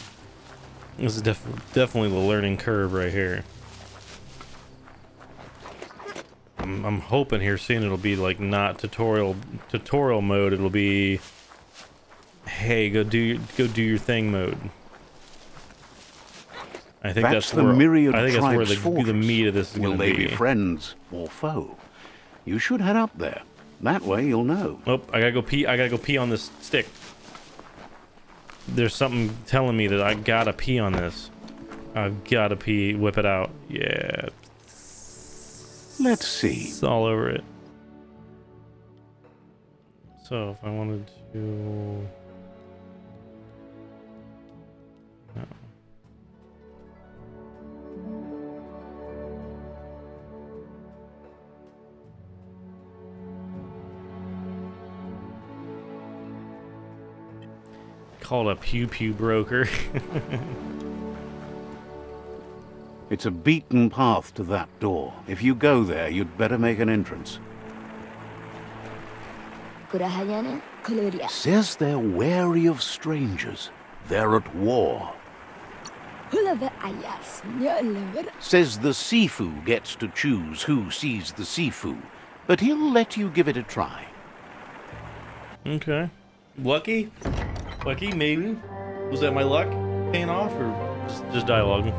is definitely the learning curve right here. I'm hoping here soon it'll be like not tutorial mode. It'll be, hey, go do your thing mode. I think that's the where, myriad I think that's where tribes' the meat of this is Will going they to be friends or foe? You should head up there. That way you'll know. Oh, I gotta go pee. I gotta go pee on this stick. There's something telling me that I gotta pee on this. I've gotta pee. Whip it out. Yeah. Let's see. It's all over it. So if I wanted to, no. Called a pew broker. It's a beaten path to that door. If you go there, you'd better make an entrance. Says they're wary of strangers. They're at war. Says the Sifu gets to choose who sees the Sifu, but he'll let you give it a try. Okay. Lucky? Lucky, maybe? Was that my luck paying off, or just dialogue?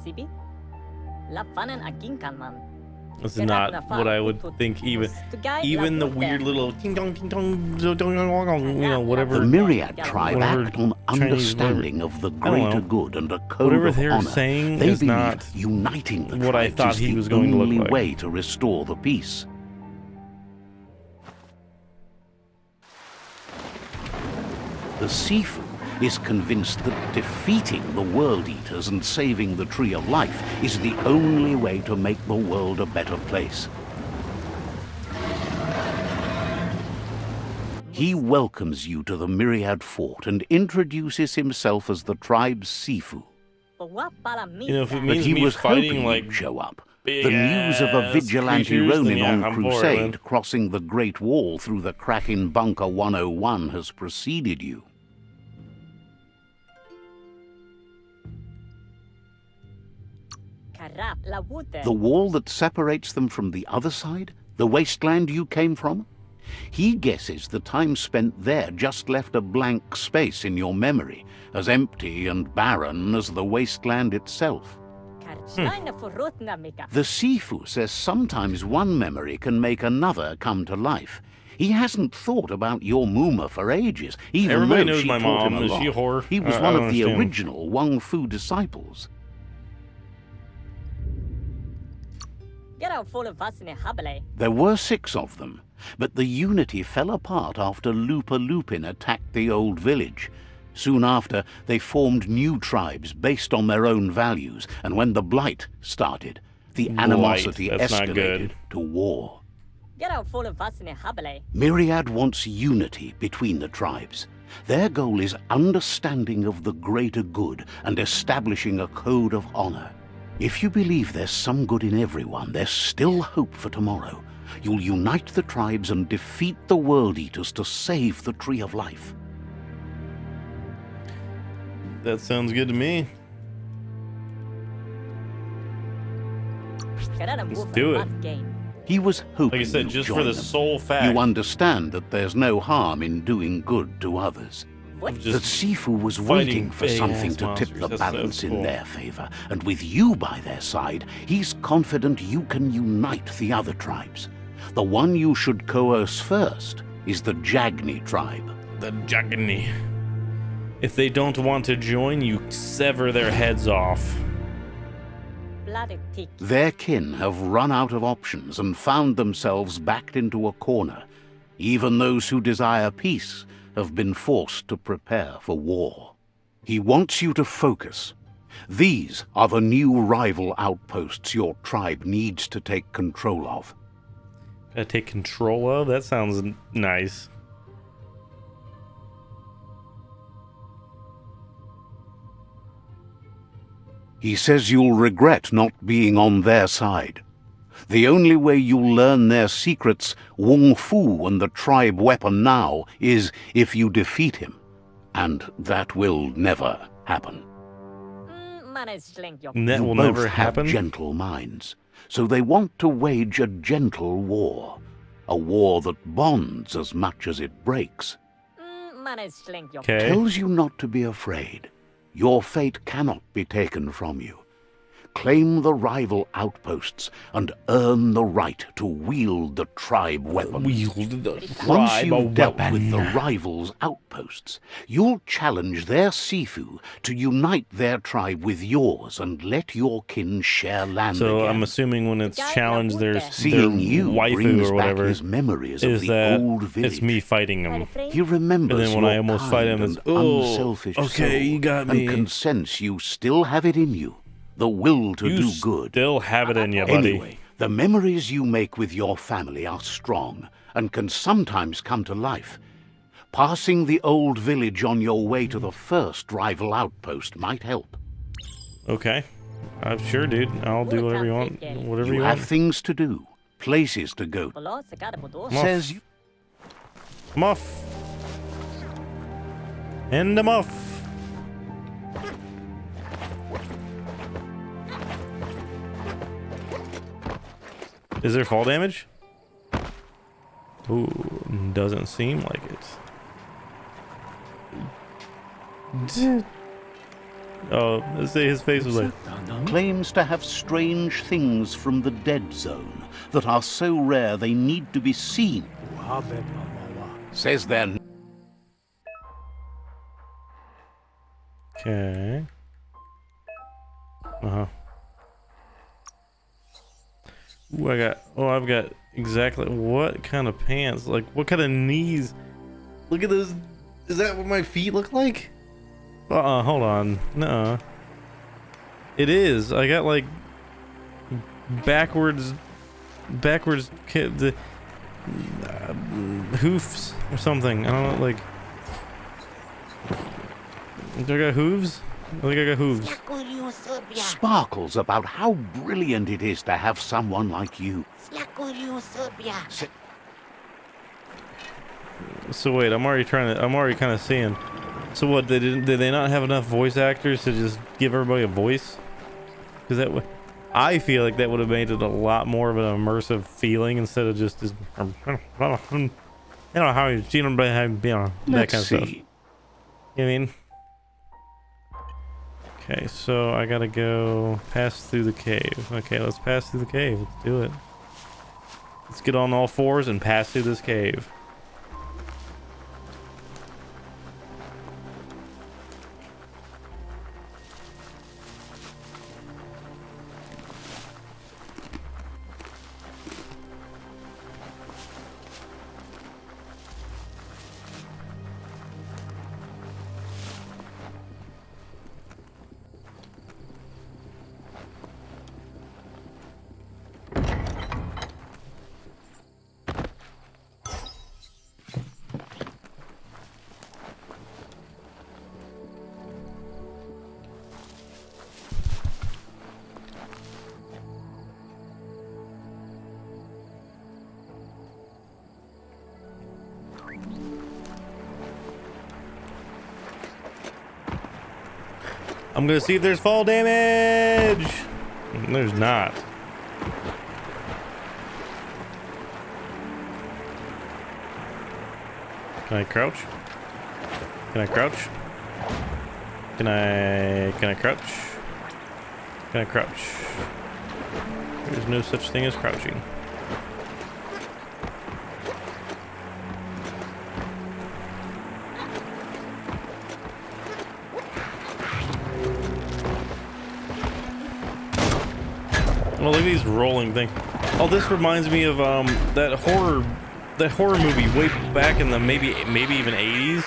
Sibi? Lapanan aking kanman. This is not what I would think. Even the weird little ting dong, whatever. The Myriad tribe whatever act on Chinese understanding of the greater good and a code whatever of they're honor. saying They is believe not uniting the what I tribes thought is he the was going to look only like. way to restore the peace. The Sifu is convinced that defeating the World Eaters and saving the Tree of Life is the only way to make the world a better place. He welcomes you to the Myriad Fort and introduces himself as the tribe's Sifu. If it But means he me was fighting hoping like you'd show up. big The news of a ass vigilante creatures, then Ronin yeah, on I'm for it, crusade man. crossing the Great Wall through the crack in Bunker 101 has preceded you. The wall that separates them from the other side? The wasteland you came from? He guesses the time spent there just left a blank space in your memory, as empty and barren as the wasteland itself. The Sifu says sometimes one memory can make another come to life. He hasn't thought about your Muma for ages, even Everybody though knows she my taught him mom. a Is she a lot. whore? He was I one don't of the understand. original Wang Fu disciples. Get out full of us in a habile. There were 6 of them, but the unity fell apart after Lupa Lupin attacked the old village. Soon after, they formed new tribes based on their own values, and when the Blight started, the animosity That's not escalated good. to war. Get out full of us in a habile. Myriad wants unity between the tribes. Their goal is understanding of the greater good and establishing a code of honor. If you believe there's some good in everyone, there's still hope for tomorrow. You'll unite the tribes and defeat the World Eaters to save the Tree of Life. That sounds good to me. Get out and Let's move do for it. that game. He was hoping Like I said, you'd just join for the them. sole fact. You understand that there's no harm in doing good to others. What? of That just Sifu was fighting waiting for big-ass something to tip monsters. the That's balance so in cool. their favor, and with you by their side, he's confident you can unite the other tribes. The one you should coerce first is the Jagni tribe. the Jagni. If they don't want to join, you sever their heads off. Bloody tick. Their kin have run out of options and found themselves backed into a corner. Even those who desire peace have been forced to prepare for war. He wants you to focus. These are the new rival outposts your tribe needs to take control of. Gotta take control of? That sounds nice. He says you'll regret not being on their side. The only way you'll learn their secrets, Wung Fu and the tribe weapon now, is if you defeat him. And that will never happen. Manage your That You will both never have happen. gentle minds, so they want to wage a gentle war. A war that bonds as much as it breaks. manage your Okay. Tells you not to be afraid. Your fate cannot be taken from you. Claim the rival outposts and earn the right to wield the tribe weapon. Wield the Once tribe you've dealt weapon. with the rivals' outposts, you'll challenge their Sifu to unite their tribe with yours and let your kin share land So again. I'm assuming when it's challenged, their Seeing you waifu brings or back whatever his memories of is the that old village. it's me fighting him. He remembers And then when your I almost fight him, kind it's, and "Oh, unselfish okay, soul, you got me." and can sense you still have it in you, the will to You do good. still have it in you, buddy. Anyway, the memories you make with your family are strong and can sometimes come to life. Passing the old village on your way to the first rival outpost might help. Okay. Sure, dude. I'll do whatever you want. Whatever You you have want. things to do, places to go. Below, secada bodo. Come off. Says you. I'm off. And I'm off. Is there fall damage? Ooh, doesn't seem like it. Oh, let's say his face was like, Claims to have strange things from the dead zone that are so rare they need to be seen. Says they're okay. Uh-huh. Ooh, I've got exactly what kind of pants, like what kind of knees. Look at those. Is that what my feet look like? Hold on. Nuh-uh. It is. I got like backwards hoofs or something. I don't know, like. Do I got hooves? I think I got hooves. sparkles about how brilliant it is to have someone like you. So wait, I'm already kind of seeing. So what, did they not have enough voice actors to just give everybody a voice? Because that would, I feel like that would have made it a lot more of an immersive feeling instead of just this, you know, how you see them, that Let's kind of stuff. see. You know what I mean? Okay, so I gotta go pass through the cave. Okay, let's pass through the cave. Let's do it. Let's get on all fours and pass through this cave. I'm gonna see if there's fall damage. There's not. Can I crouch? Can I crouch? Can I crouch? Can I crouch? There's no such thing as crouching. Oh, look at these rolling things. Oh, this reminds me of that horror movie way back in the maybe even 80s.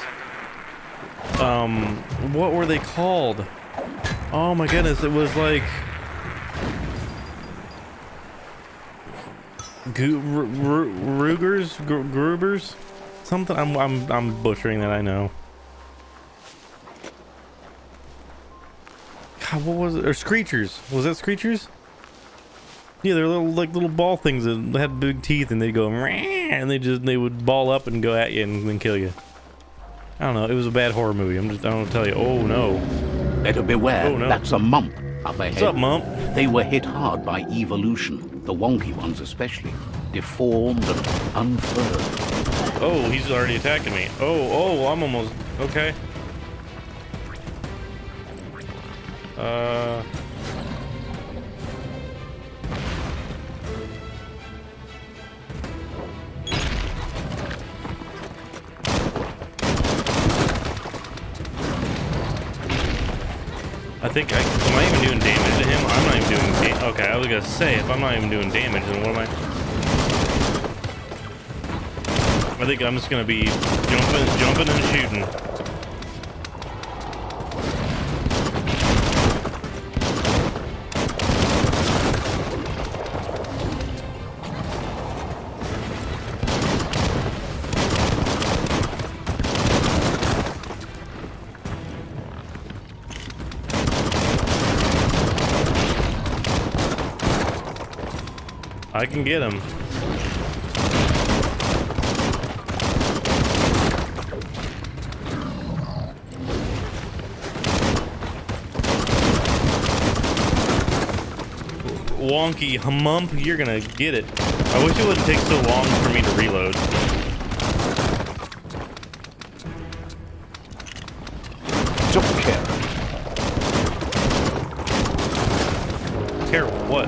What were they called? Oh my goodness, it was like Grubers, something. I'm butchering that, I know. God, what was it? Or Screechers? Was that Screechers? Yeah, they're little ball things that had big teeth, and they'd go and they would ball up and go at you and then kill you. I don't know. It was a bad horror movie. I don't tell you. Oh no. Better beware. Oh, no. That's a mump up ahead. What's up, Mump? They were hit hard by evolution, the wonky ones especially. Deformed and unfurled. Oh, he's already attacking me. Oh, I'm almost okay. I think am I even doing damage to him? I'm not even doing damage. Okay, I was gonna say, if I'm not even doing damage, then what am I think I'm just gonna be jumping and shooting. I can get him. Wonky hump, you're gonna get it. I wish it wouldn't take so long for me to reload. Took care. Care what?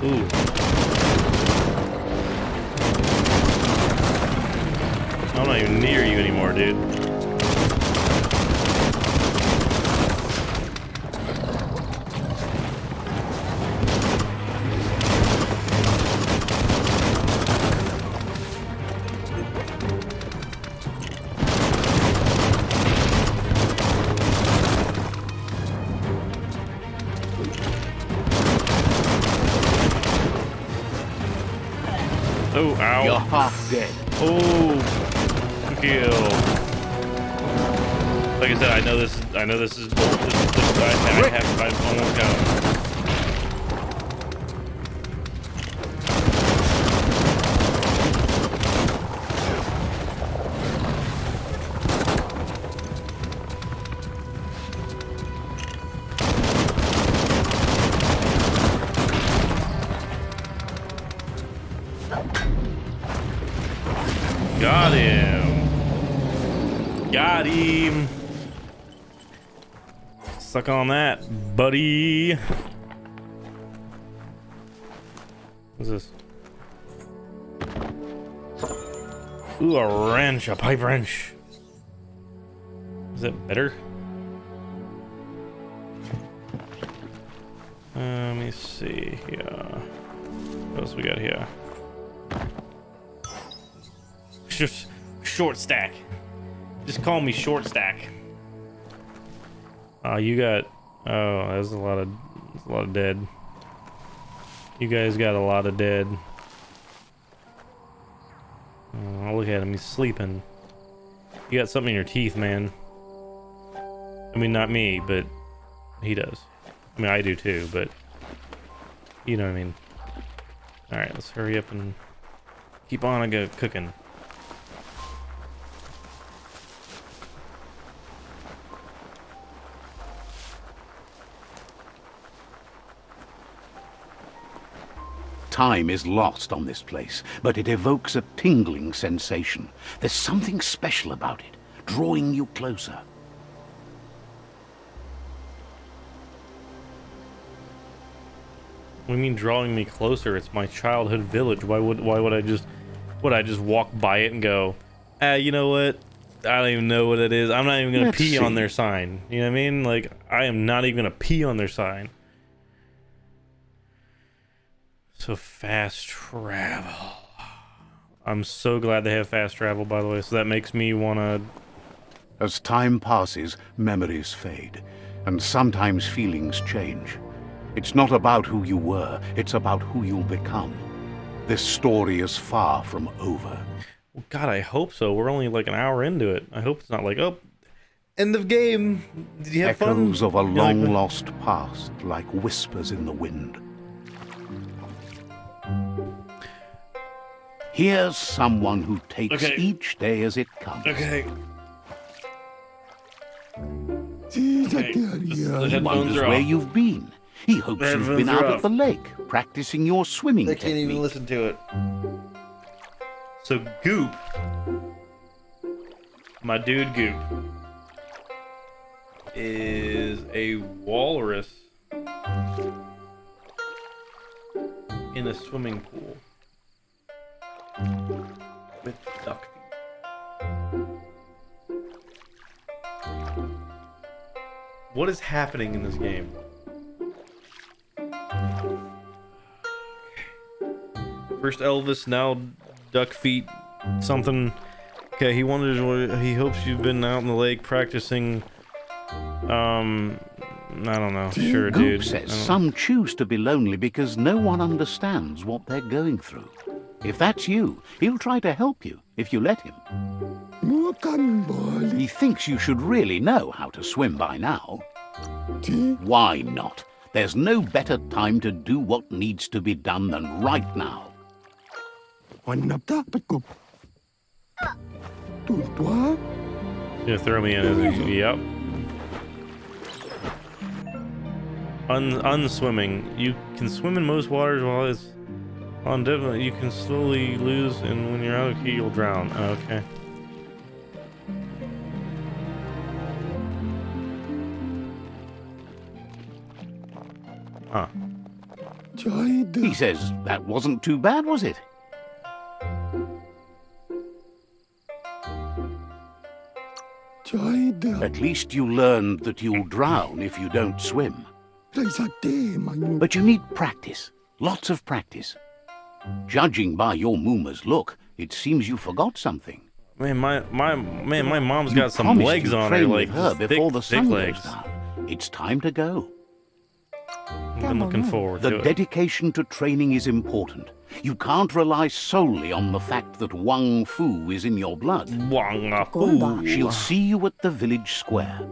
Ooh. I'm not even near you anymore, dude. Oh, ow. You're half dead. Oh, kill. Like I said, I know this is I almost got him. Got him. Got him. Suck on that, buddy. What's this? Ooh, a wrench, a pipe wrench. Is that better? Let me see here. What else we got here? Just short stack. Just call me short stack. You got. Oh, there's a lot of dead. You guys got a lot of dead. Oh, look at him. He's sleeping. You got something in your teeth, man. I mean, not me, but he does. I mean, I do too, but you know what I mean. All right, let's hurry up and keep on cooking. Time is lost on this place, but it evokes a tingling sensation. There's something special about it, drawing you closer. What do you mean drawing me closer? It's my childhood village. Why would I just walk by it and go, you know what? I don't even know what it is. I'm not even gonna Let's pee on see. their sign. You know what I mean? Like, I am not even gonna pee on their sign. So fast travel. I'm so glad they have fast travel, by the way. So that makes me wanna. As time passes, memories fade, and sometimes feelings change. It's not about who you were, it's about who you'll become. This story is far from over. Well, God, I hope so. We're only like an hour into it. I hope it's not like, oh, end of game. Did you have fun? Echoes of a You know, like, long-lost past, like whispers in the wind. Here's someone who takes Okay. each day as it comes. Okay. Okay. The headphones Wonders are where off. you've been. He hopes The you've headphones been are out off. at the lake, practicing your swimming I can't even technique. listen to it. So Goop, my dude Goop, is a walrus in a swimming pool with duck feet. What is happening in this game? First Elvis, now duck feet, something. Okay, he hopes you've been out in the lake practicing. I don't know. Sure, Goop dude. says I don't- some choose to be lonely because no one understands what they're going through. If that's you, he'll try to help you if you let him. He thinks you should really know how to swim by now. Why not? There's no better time to do what needs to be done than right now. Gonna throw me in as yep. Unswimming. You can swim in most waters while it's on depth. You can slowly lose, and when you're out of key, you'll drown. Okay. Huh. He says that wasn't too bad, was it? At least you learned that you'll drown if you don't swim. But you need practice. Lots of practice. Judging by your Mooma's look, it seems you forgot something. Man, my mom's You got some promised legs you'd on her, train like with her thick, before the thick sun legs. goes down. It's time to go. I'm looking forward The to it. dedication to training is important. You can't rely solely on the fact that Wang Fu is in your blood. She'll see you at the village square.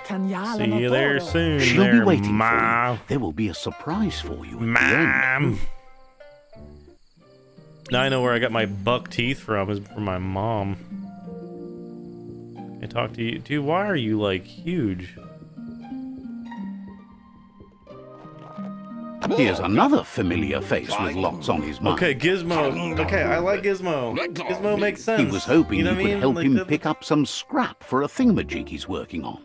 See you there soon, She'll there, be waiting Mom. for you. There will be a surprise for you at the end. Mom. Now I know where I got my buck teeth from. Is from my mom. I talk to you, dude. Why are you like huge? Here's another familiar face with lots on his mind. Okay, Gizmo. Okay, I like Gizmo. Gizmo makes sense. He was hoping you know you what I could mean? help Like him that- pick up some scrap for a thingamajig he's working on.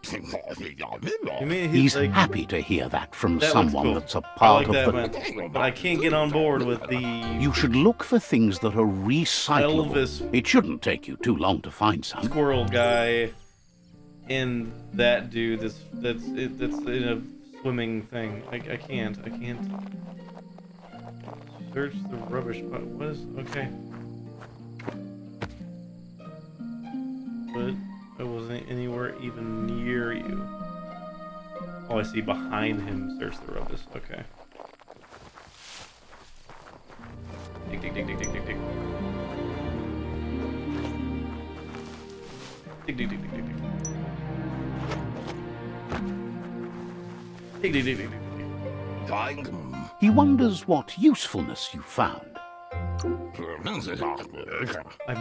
You mean He's like, happy to hear that from that looks someone cool. that's a I part like that, of man. the... But I can't get on board with the You should look for things that are recyclable. Elvis. It shouldn't take you too long to find some. squirrel guy and that dude that's in a swimming thing. I can't. Search the rubbish spot. What is okay? But I wasn't anywhere even near you. Oh, I see behind him. Search the rubbish. Okay. Dig, dig, dig, dig, dig, dig, dig. Dig, dig, dig, dig, dig, dig. Dig, dig, dig, dig, dig. He wonders what usefulness you found.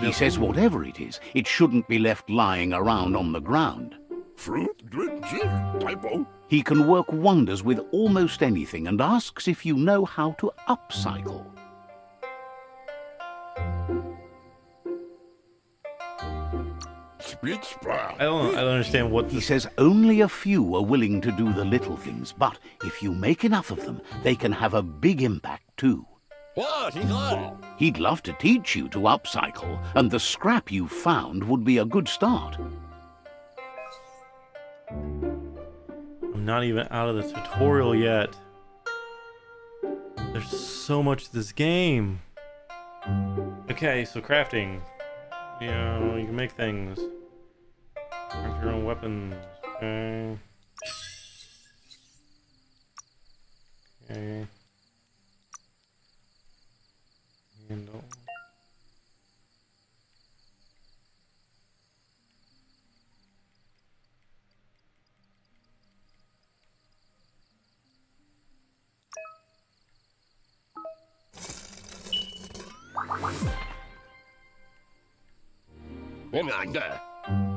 He says whatever it is, it shouldn't be left lying around on the ground. He can work wonders with almost anything and asks if you know how to upcycle. I don't understand what He this... says only a few are willing to do the little things, but if you make enough of them, they can have a big impact too. He'd love to teach you to upcycle, and the scrap you found would be a good start. I'm not even out of the tutorial yet. There's so much to this game. Okay, so crafting. You know, you can make things. Craft your own weapons. Okay. Okay. Handle.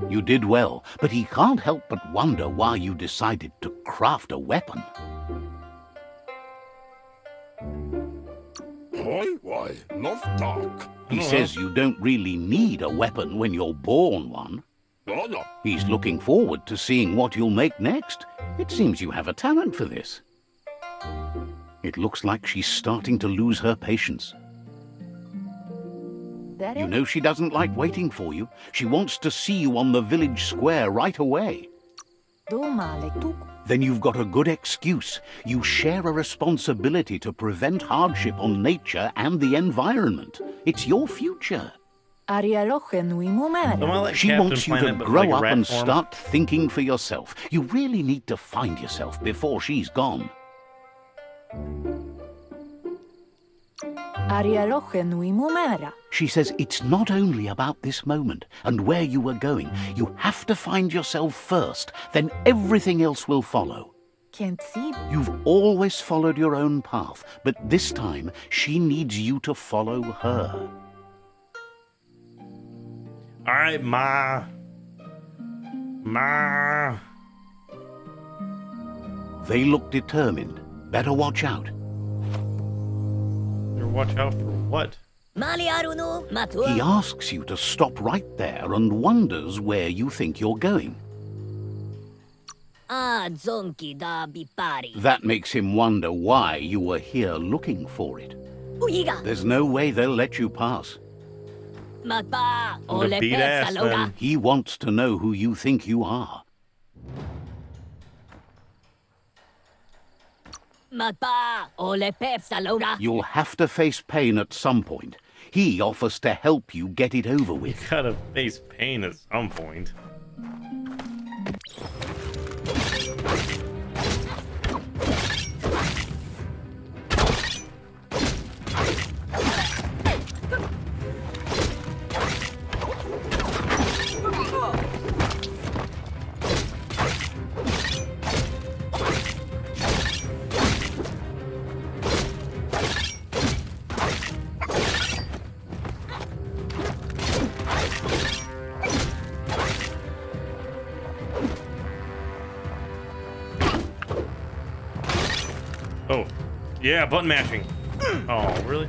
You did well, but he can't help but wonder why you decided to craft a weapon. He says you don't really need a weapon when you're born one. He's looking forward to seeing what you'll make next. It seems you have a talent for this. It looks like she's starting to lose her patience. You know she doesn't like waiting for you. She wants to see you on the village square right away. Then you've got a good excuse. You share a responsibility to prevent hardship on nature and the environment. It's your future. Am I like She Captain wants you Planet, to but grow like a up rat and form? start thinking for yourself. You really need to find yourself before she's gone. She says it's not only about this moment and where you are going. You have to find yourself first, then everything else will follow. You've always followed your own path, but this time she needs you to follow her. All right, Ma. They look determined. Better watch out. Better watch out for what? He asks you to stop right there and wonders where you think you're going. That makes him wonder why you were here looking for it. There's no way they'll let you pass. I'm gonna beat ass then. He wants to know who you think you are. You'll have to face pain at some point. He offers to help you get it over You with. gotta face pain at some point. Oh, yeah, button mashing. Oh, really?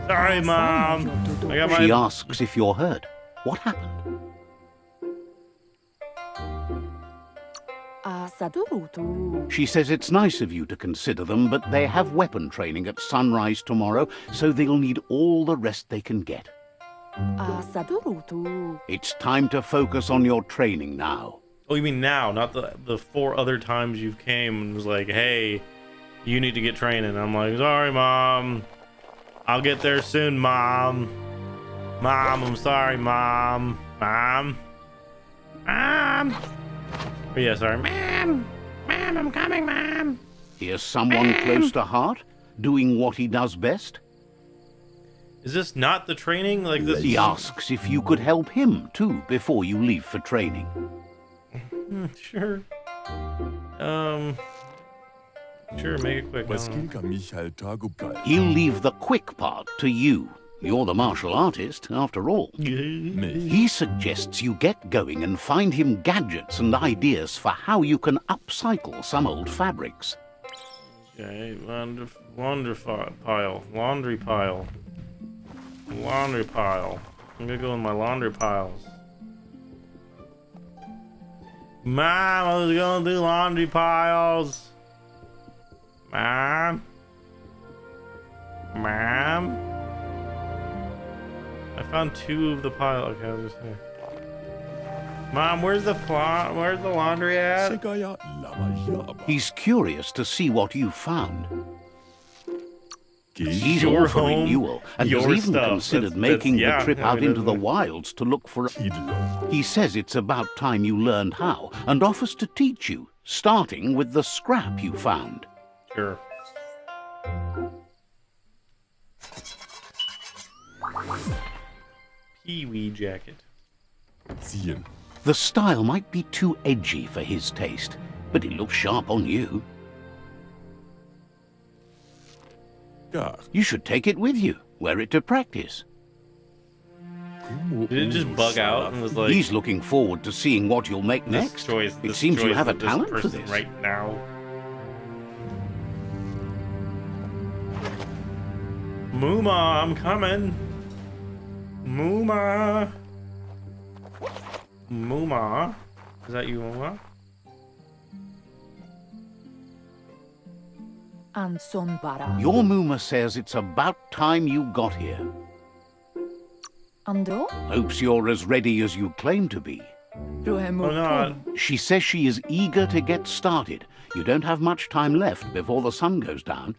Sorry, Mom. I got She my... asks if you're hurt. What happened? She says it's nice of you to consider them, but they have weapon training at sunrise tomorrow, so they'll need all the rest they can get. It's time to focus on your training now. Oh, you mean now, not the 4 other times you've came and was like, hey, you need to get training. I'm like, sorry, Mom. I'll get there soon, Mom. Mom, I'm sorry, Mom. Mom. Oh, yeah, sorry, Mom. Ma'am, I'm coming, ma'am. Here's someone close to heart, doing what he does best. Is this not the training? Like this? He asks if you could help him, too, before you leave for training. Sure. Sure, make it quick. He'll leave the quick part to you. You're the martial artist, after all. He suggests you get going and find him gadgets and ideas for how you can upcycle some old fabrics. Okay, laundry pile. I'm gonna go in my laundry piles. Mom, I was gonna do laundry piles. Mom? I found 2 of the pile. Okay, I'll just say. Mom, where's the laundry at? He's curious to see what you found. He's Your all for home, renewal and has your even stuff. considered making the trip out into the doesn't it? wilds to look for He says it's about time you learned how and offers to teach you, starting with the scrap you found. Sure. Kiwi jacket. The style might be too edgy for his taste, but it looks sharp on you. You should take it with you, wear it to practice. Did it just bug out and was like, He's looking forward to seeing what you'll make this next. choice, It this seems you choice have a of this talent for person this. right now. Mooma, I'm coming. Mooma. Is that you, Mooma? Anson bara. Your Mooma says it's about time you got here. Andro? Hopes you're as ready as you claim to be. Oh, no. She says she is eager to get started. You don't have much time left before the sun goes down.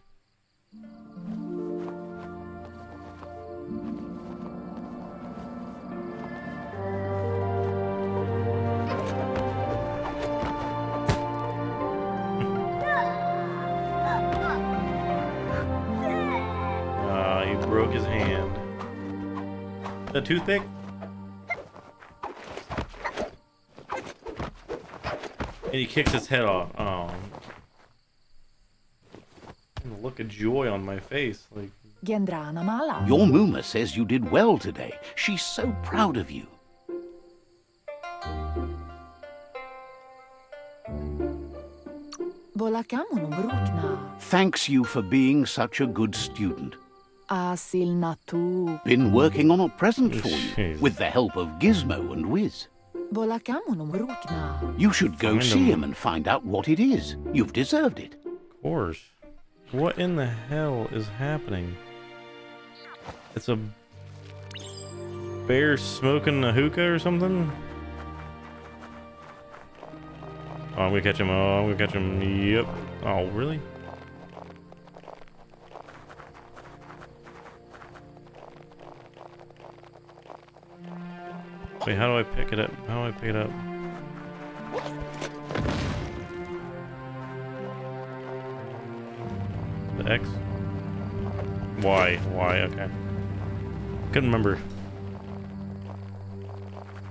He broke his hand. The toothpick? And he kicks his head off. Oh. And the look of joy on my face. Like, Gendrana mala. Your Mooma says you did well today. She's so proud of you. Volakamun brukna. Thanks you for being such a good student. Asil natu. Been working on a present for you, Jeez. with the help of Gizmo and Wiz. Volakamun brukna. You should go Find see him. him and find out what it is. You've deserved it. of course. What in the hell is happening? It's a bear smoking a hookah or something? Oh, I'm gonna catch him. Oh, I'm gonna catch him. Yep. Oh, really? Wait, how do I pick it up? How do I pick it up? The X? Y. Y, okay. Couldn't remember.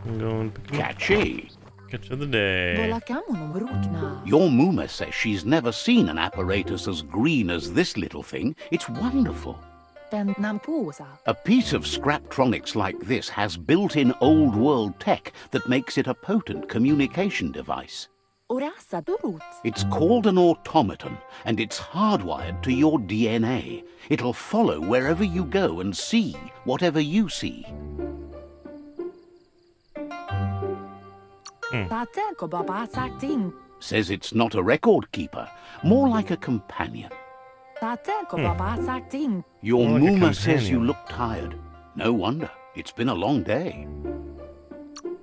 I'm going Catchy. catch of the day. Volakamun brukna. Your Mooma says she's never seen an apparatus as green as this little thing. It's wonderful. Ben nampusa. A piece of Scraptronics like this has built-in old-world tech that makes it a potent communication device. Orasa durut. It's called an automaton, and it's hardwired to your DNA. It'll follow wherever you go and see whatever you see. Tateko baba sakting. Says it's not a record keeper, more like a companion. Tateko baba sakting. Your More like a Mooma says you companion. look tired. No wonder. It's been a long day.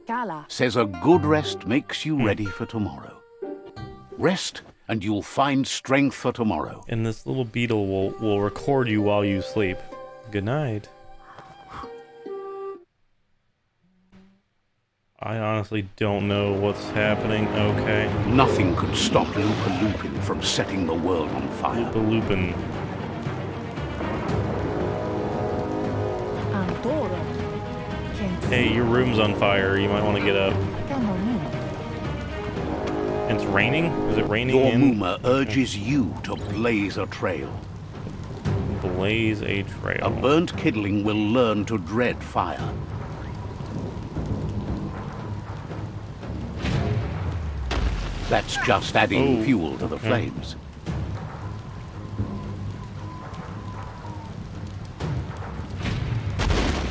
Kala. Says a good rest makes you ready for tomorrow. Rest, and you'll find strength for tomorrow. And this little beetle will record you while you sleep. Good night. I honestly don't know what's happening. Okay. Nothing could stop Lupa Lupin from setting the world on fire. Lupa Lupin. Hey, your room's on fire. You might want to get up. It's raining? Is it raining Your in? Muma urges you to blaze a trail. Blaze a trail. A burnt kidling will learn to dread fire. That's just adding fuel to the flames.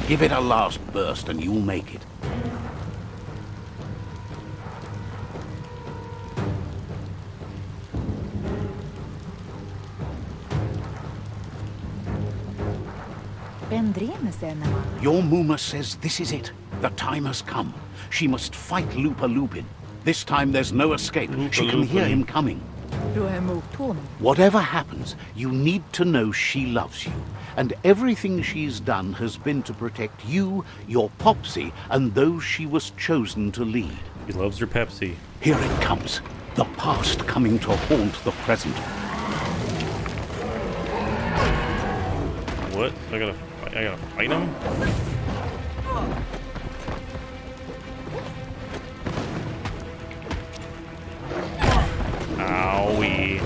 Give it a last burst and you'll make it. Your Muma says this is it. The time has come. She must fight Lupa Lupin. This time there's no escape. She can hear him coming. Whatever happens, you need to know she loves you. And everything she's done has been to protect you, your Popsy, and those she was chosen to lead. He loves her Pepsi. Here it comes. The past coming to haunt the present. What? I gotta fight him? Owie.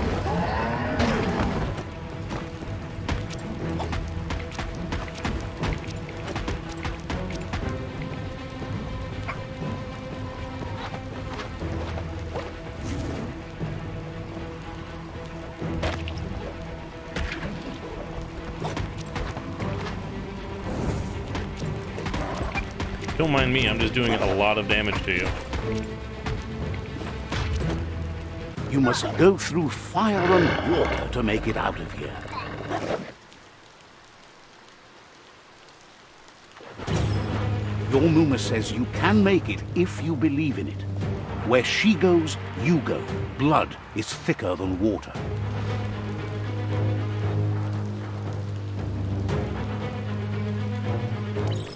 Don't mind me, I'm just doing a lot of damage to you. You must go through fire and water to make it out of here. Your Muma says you can make it if you believe in it. Where she goes, you go. Blood is thicker than water.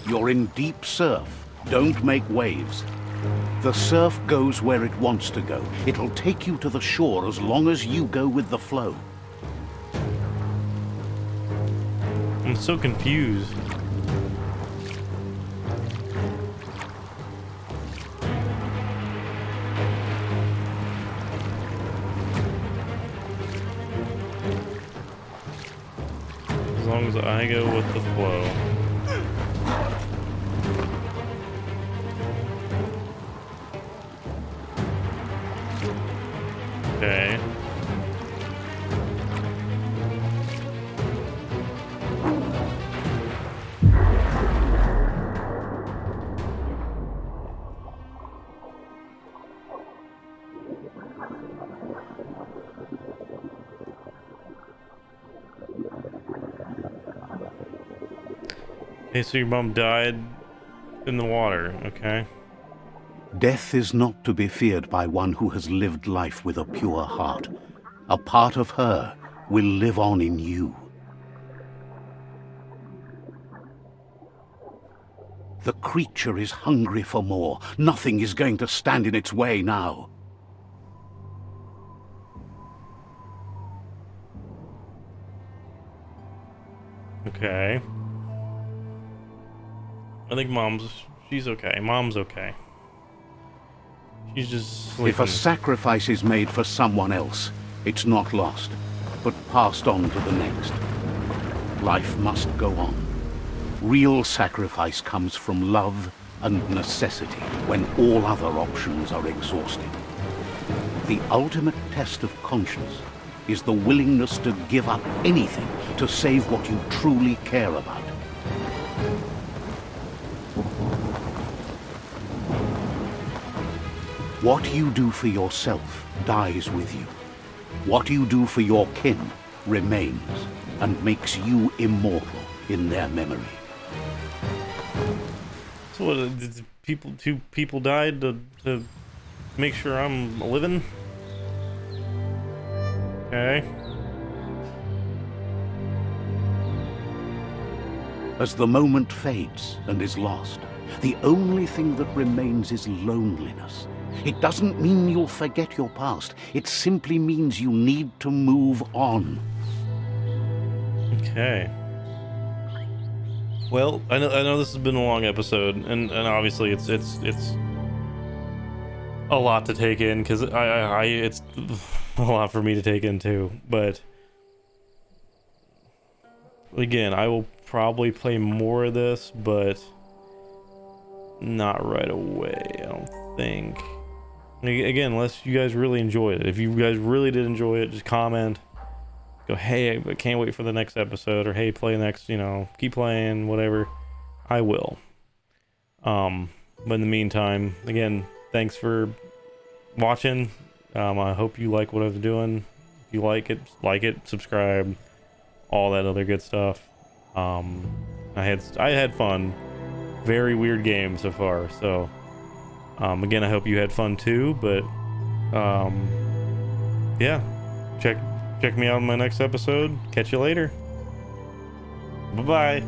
You're in deep surf. Don't make waves. The surf goes where it wants to go. It'll take you to the shore as long as you go with the flow. I'm so confused. As long as I go with the flow. Okay. Okay, so your mom died in the water, okay? Death is not to be feared by one who has lived life with a pure heart. A part of her will live on in you. The creature is hungry for more. Nothing is going to stand in its way now. Okay. I think she's okay. Mom's okay. She's just sleeping. If a sacrifice is made for someone else, it's not lost, but passed on to the next. Life must go on. Real sacrifice comes from love and necessity when all other options are exhausted. The ultimate test of conscience is the willingness to give up anything to save what you truly care about. What you do for yourself dies with you. What you do for your kin remains and makes you immortal in their memory. So what, two people died to make sure I'm living? Okay. As the moment fades and is lost, The only thing that remains is loneliness. It doesn't mean you'll forget your past. It simply means you need to move on. Okay. Well, I know this has been a long episode, and obviously it's a lot to take in, because it's a lot for me to take in too. But again, I will probably play more of this, but not right away, I don't think. Again, unless you guys really enjoyed it. If you guys really did enjoy it, just comment. Go, hey, I can't wait for the next episode, or hey, play next, you know, keep playing, whatever. I will. But in the meantime, again, thanks for watching. I hope you like what I was doing. If you like it, subscribe, all that other good stuff. I had fun. Very weird game so far, so again, I hope you had fun too. But yeah, check me out in my next episode. Catch you later. Bye bye.